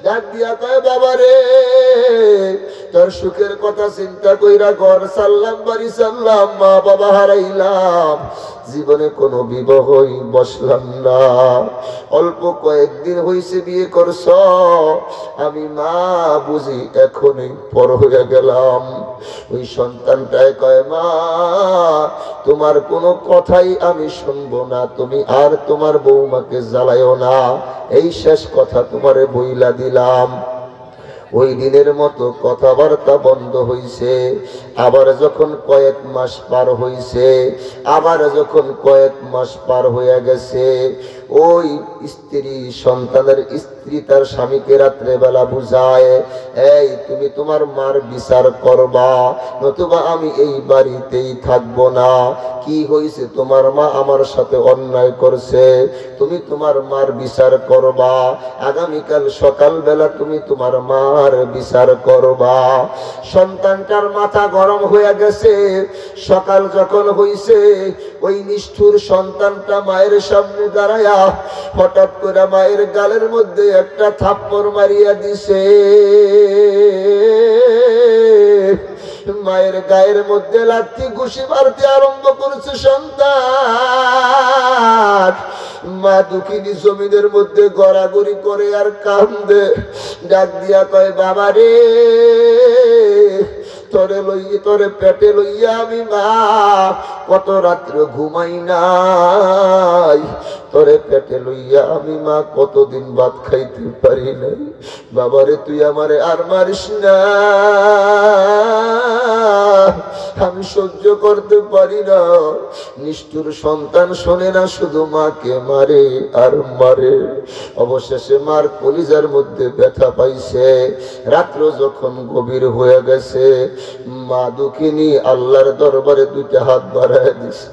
ডাক দিয়া কয়, বাবা রে, তোর সুখের কথা চিন্তা কইরা ঘর সারলাম, বাড়ি সারলাম, মা বাবা হারাইলাম, জীবনে কোনো বিবাহই বসলাম না, অল্প কয়েকদিন হইছে বিয়ে করছ, আমি মা বুঝি এখনই পর হয়ে গেলাম। ওই সন্তানটায় কয়, মা তোমার কোনো কথাই আমি শুনবো না, তুমি আর তোমার বৌমাকে জ্বালাইও না, এই শেষ কথা তোমারে বইলা দিলাম। ওই দিনের মতো কথাবার্তা বন্ধ হইছে। আবার যখন কয়েক মাস পার হইছে, আবার যখন কয়েক মাস পার হয়ে গেছে, ওই স্ত্রী, সন্তানের স্ত্রী তার স্বামীকে রাত্রে বেলা বুঝায়, এই তুমি তোমার মার বিচার করবা, নতুবা আমি এই বাড়িতেই থাকবো না। কি হয়েছে, তোমার মা আমার সাথে অন্যায় করছে, তুমি তোমার মার বিচার করবা, আগামীকাল সকালবেলা তুমি তোমার মার বিচার করবা। সন্তানটার মাথা গরম হয়ে গেছে। সকাল যখন হইছে, ওই নিষ্ঠুর সন্তানটা মায়ের সামনে দাঁড়ায়া হঠাৎ করে মায়ের গালের মধ্যে একটা থাপ্পড় মারিয়া দিছে। মায়ের গায়ের মধ্যে লাথি ঘুষি মারতে আরম্ভ করেছে সন্তান। মা দুঃখিনী জমিনের মধ্যে গড়াগড়ি করে আর কান্দে। ডাক দিয়া কয়, বাবা রে, তোরে পেটে লইয়া আমি মা কত রাত্র ঘুমাই নাই, তোরে পেটে লইয়া আমি মা কতদিন ভাত খাইতে পারি নাই, বাবারে তুই আমারে আর মারিস না, আমি সহ্য করতে পারি না। নিষ্ঠুর সন্তান শোনে না, শুধু মাকে মারে আর মারে। অবশেষে মার কলিজার মধ্যে ব্যথা পাইছে। রাত্র যখন গভীর হয়ে গেছে, মা দুঃখিনী আল্লাহর দরবারে দুইটা হাত বাড়ায় দিছে,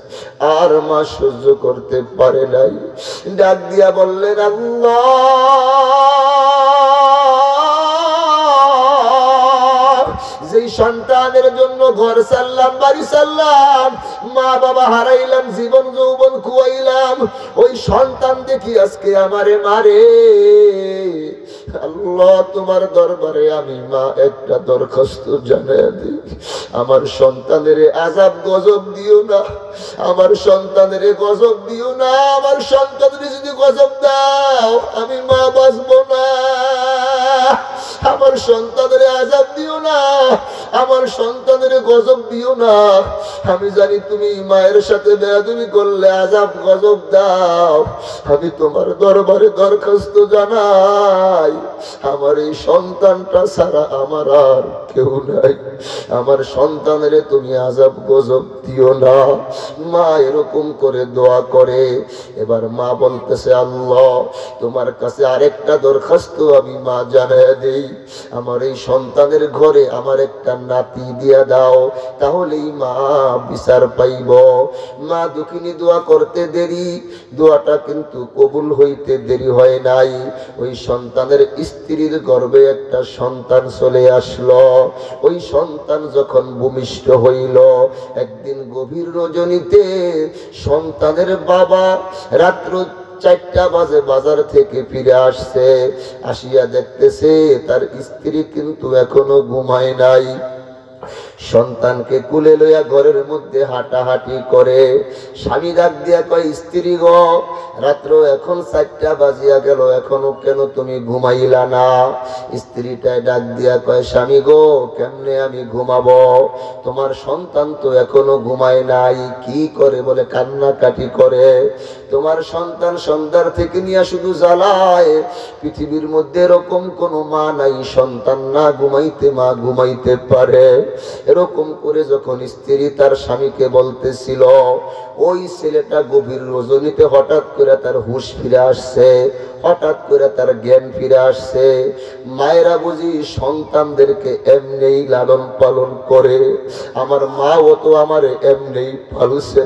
আর মা সহ্য করতে পারে নাই। ডাক দিয়া বললেন, আল্লাহ, যেই সন্তানের জন্য ঘর সারলাম, বাড়ি সারলাম, মা বাবা হারাইলাম, জীবন যৌবন খুয়াইলাম, ওই সন্তান দেখি আজকে আমারে মারে। আল্লাহ, তোমার দরবারে আমি মা একটা দরখাস্ত জানাই দিই, আমার সন্তানের আযাব গজব দিও না, আমার সন্তানের গজব দিও না, আমার সন্তানের যদি গজব দাও আমি মা বাঁচবো না। আমার সন্তানের আযাব দিও না, আমার সন্তানের গজব দিও না। আমি জানি তুমি মায়ের সাথে বেয়াদবি করলে আযাব গজব দাও। আমি তোমার দরবারে দরখাস্ত জানাই, আমার এই সন্তানটা ছাড়া আমার আর কেউ নাই। আমার সন্তানের তুমি আযাব গজব দিও না। মা এরকম করে দোয়া করে। এবার মা বলতেছে, আল্লাহ তোমার কাছে আরেকটা দরখাস্ত আমি মা জানাই দেই, আমার এই সন্তানের ঘরে আমার একটা নাতি দিয়া দাও, তাহলেই মা বিচার পাইব। মা দুঃখিনী দোয়া করতে দেরি, দোয়াটা কিন্তু কবুল হইতে দেরি হয় নাই। ওই সন্তানের স্ত্রীর গর্ভে একটা সন্তান চলে আসলো। ওই সন্তান যখন ভূমিষ্ঠ হইল, একদিন গভীর রজনীতে সন্তানের বাবা রাত্র 4টা বাজে বাজার থেকে ফিরে আসছে। আসিয়া দেখতেছে তার স্ত্রী কিন্তু এখনো ঘুমায় নাই। সন্তানকে কুলে লইয়া ঘরের মধ্যে হাঁটাহাঁটি করে। স্বামী ডাক দিয়া কয়, স্ত্রী গো, রাত্র এখন 4টা বাজিয়া গেল, এখনো কেন তুমি ঘুমাইলা না? স্ত্রীটাই ডাক দিয়া কয়, স্বামী গো, কেমনে আমি ঘুমাবো? তোমার সন্তান তো এখনো ঘুমায় নাই। কি করে? বলে কান্নাকাটি করে। তোমার সন্তান সন্ধ্যার থেকে নিয়ে শুধু জ্বালায়। পৃথিবীর মধ্যে এরকম কোনো মা নাই সন্তান না ঘুমাইতে মা ঘুমাইতে পারে। এরকম করে যখন স্ত্রী তার স্বামীকে বলতেছিল, ওই ছেলেটা গভীর রজনীতে হঠাৎ করে তার হুঁশ ফিরে আসছে, হঠাৎ করে তার জ্ঞান ফিরে আসছে। মায়েরা বুঝি সন্তানদেরকে এমনিই লালন পালন করে। আমার মাও তো আমার এমনিই পালছে।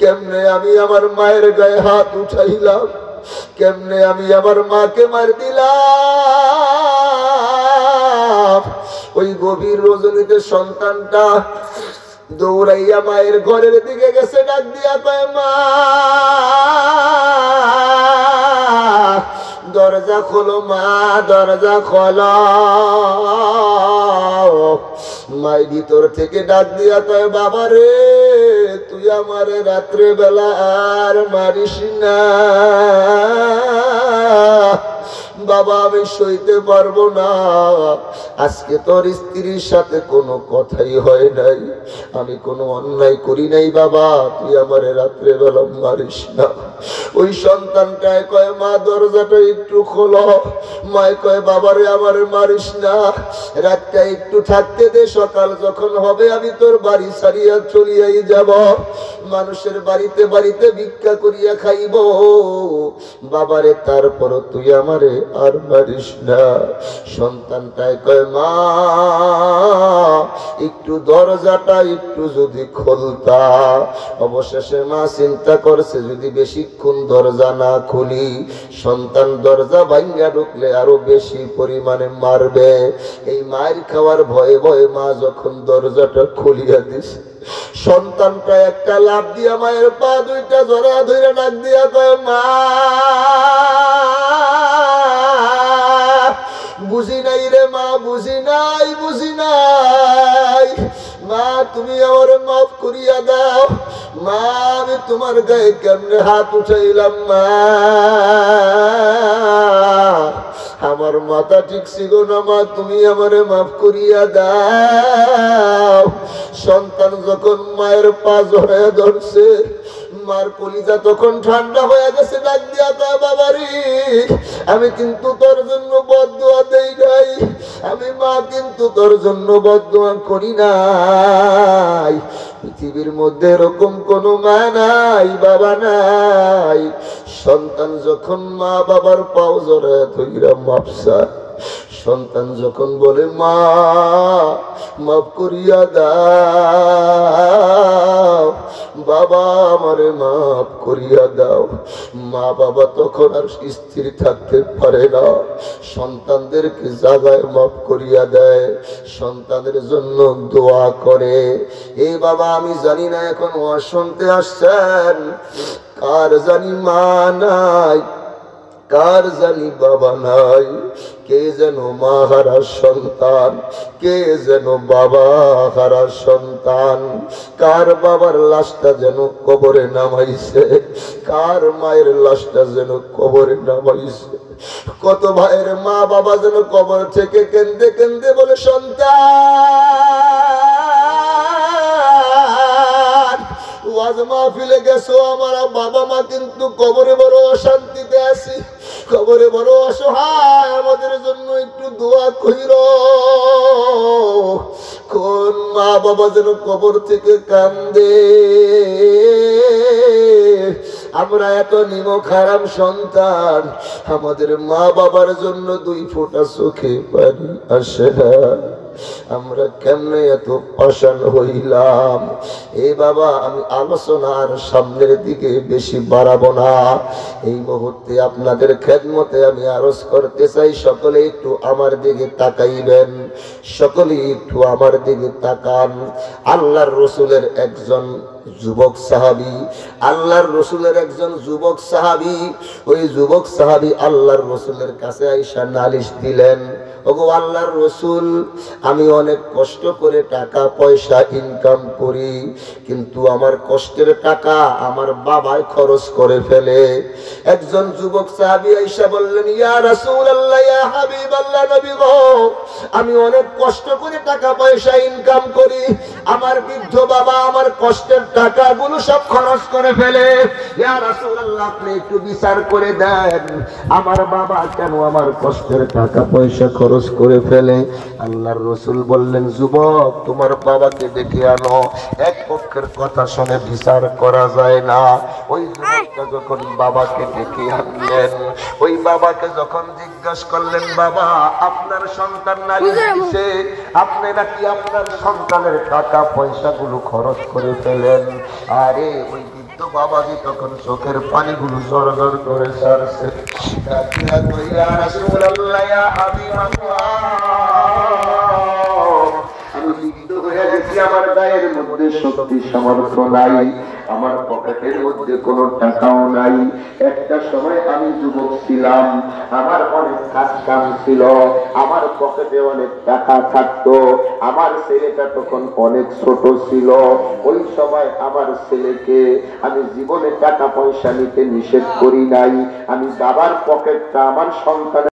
কেমনে আমি আমার মায়ের গায়ে হাত উঠাইলাম, কেমনে আমি আমার মাকে মার দিলাম। ওই গভীর রজনীতে সন্তানটা দৌড়াইয়া মায়ের ঘরের দিকে গেছে, ডাক দিয়া কয়, মা দরজা খোলো, মা দরজা খোলো। মাই ভিতর থেকে ডাক দিয়া কয়, বাবা রে, তুই আমারে রাত্রে বেলা আর মারিস না বাবা, আমি সইতে পারবো না। আজকে তোর স্ত্রীর সাথে কোনো কথাই হয় নাই, আমি কোনো অন্যায় করি নাই বাবা, তুই আমারে রাত্রে বেলা মারিস না। ওই সন্তানটায় কয়, মা দরজাটা একটু খোলো। মায় কয়, বাবারে আমারে মারিস না, রাতটা একটু থাকতে দে, সকাল যখন হবে আমি তোর বাড়ি ছাড়িয়া চলিয়াই যাব, মানুষের বাড়িতে বাড়িতে ভিক্ষা করিয়া খাইব বাবারে, তারপর তুই আমারে আর মারিস না। সন্তানটায় কয়, মা একটু দরজাটা একটু যদি খুলতা। অবশেষে মা চিন্তা করছে, যদি বেশিক্ষণ দরজা না খুলি, সন্তান দরজা ভাঙ্গা ঢুকলে আরো বেশি পরিমাণে মারবে। এই মায়ের খাওয়ার ভয়ে ভয়ে মা যখন দরজাটা খুলিয়া দিছে, সন্তানটা একটা লাফ দিয়া মায়ের পা দুইটা জড়া ধরে ডাক দিয়া কয়, মা বুঝি নাই রে মা, বুঝি নাই, বুঝি নাই মা, তুমি আমার মাফ করিয়া দাও। মা আমি তোমার গায়ে কেমনে হাত উঠাইলাম মা, আমার মাথা ঠিক ছিল না মা, তুমি আমারে মাফ করিয়া দাও। সন্তান যখন মায়ের পা জড়াইয়া ধরছে, মার কলিজা তখন ঠান্ডা হয়ে গেছে। ডাক দিয়া কয়, বাবারে আমি কিন্তু তোর জন্য বদদুয়া দেই নাই, আমি মা কিন্তু তোর জন্য বদদুয়া করি নাই। পৃথিবীর মধ্যে এরকম কোনো মা নাই, বাবা নাই। সন্তান যখন মা বাবার পাও জড়ায় ধইরা মাপ চায়, সন্তান যখন বলে, মা মাফ করিয়া দাও, বাবা আমারে মাফ করিয়া দাও, মা বাবা তখন আর স্থির থাকতে পারে না, সন্তানদেরকে জাগায় মাফ করিয়া দেয়, সন্তানের জন্য দোয়া করে। এই বাবা আমি জানি না এখন ওয়াজ শুনতে আসছেন, কার জানি মা নাই, কার জানি বাবা নাই, কে যেন মা হারা সন্তান, কে যেন বাবা হারা সন্তান, কার বাবার লাশটা যেন কবরে নামাইছে, কার মায়ের লাশটা যেন কবরে নামাইছে। কত ভাইয়ের মা বাবা যেন কবর থেকে কেঁদে কেঁদে বলে, সন্তান ওয়াজ মাহফিলে গেছো, আমার বাবা মা কিন্তু কবরে বড় অশান্তিতে আছি, কবরে বড় অসহায়, আমাদের জন্য একটু দোয়া কইরো। কোন মা বাবা যেন কবর থেকে কান্দে। আমরা এত নিমক হারাম সন্তান, আমাদের মা বাবার জন্য 2 ফোঁটা চোখে পানি আসে না। আমরা কেমনে এত পাষাণ হইলাম। এ বাবা, আমি আলোচনার সামনের দিকে বেশি বাড়াবো না। এই মুহূর্তে আপনাদের খেদমতে আমি আরজ করতে চাই, সকলে একটু আমার দিকে তাকাইবেন, সকলে একটু আমার দিকে তাকান। আল্লাহর রসুলের একজন যুবক সাহাবী, আল্লাহর রসুলের একজন যুবক সাহাবী, ওই যুবক সাহাবী আল্লাহর রসুলের কাছে আইসা নালিশ দিলেন, ওগো আল্লাহর রসুল, আমি অনেক কষ্ট করে টাকা পয়সা ইনকাম করি, কিন্তু আমার কষ্টের টাকা আমার বাবাই খরচ করে ফেলে। একজন যুবক সাহাবী আইসা বললেন, ইয়া রাসূলুল্লাহ, ইয়া হাবিবাল্লাহ, নবী গো, আমি অনেক কষ্ট করে টাকা পয়সা ইনকাম করি, আমার বৃদ্ধ বাবা আমার কষ্টের টাকাগুলো সব খরচ করে ফেলে। ইয়া রাসূলুল্লাহ, আপনি একটু বিচার করে দেন, আমার বাবা কেন আমার কষ্টের টাকা পয়সা খরচ করে ফেলে। আল্লাহর রাসূল বললেন, যুবক, তোমার বাবাকে ডেকে আনো, এক পক্ষের কথা শুনে বিচার করা যায় না। ওই যুবকটা যখন বাবাকে ডেকে আনলেন, ওই বাবাকে যখন জিজ্ঞাসা করলেন, বাবা আপনার সন্তান নালিশ দিছে, আপনি নাকি আপনার সন্তানের টাকা পয়সাগুলো খরচ করে ফেলেন। আরে ওই বৃদ্ধ বাবাজি তখন চোখের পানিগুলো জড় জড় করে ছাড়ছে। আমি বৃদ্ধ হয়ে গেছি, আমার গায়ের মধ্যে শক্তি সামর্থ্য নাই, আমার পকেটের মধ্যে কোনো টাকাও নাই। একটা সময় আমি যুবক ছিলাম, আমার অনেক কাজ কাম ছিল, আমার পকেটে অনেক টাকা থাকতো, আমার ছেলেটা তখন অনেক ছোট ছিল। ওই সময় আমার ছেলেকে আমি জীবনে টাকা পয়সা নিতে নিষেধ করি নাই, আমি বাবার পকেটটা আমার সন্তানের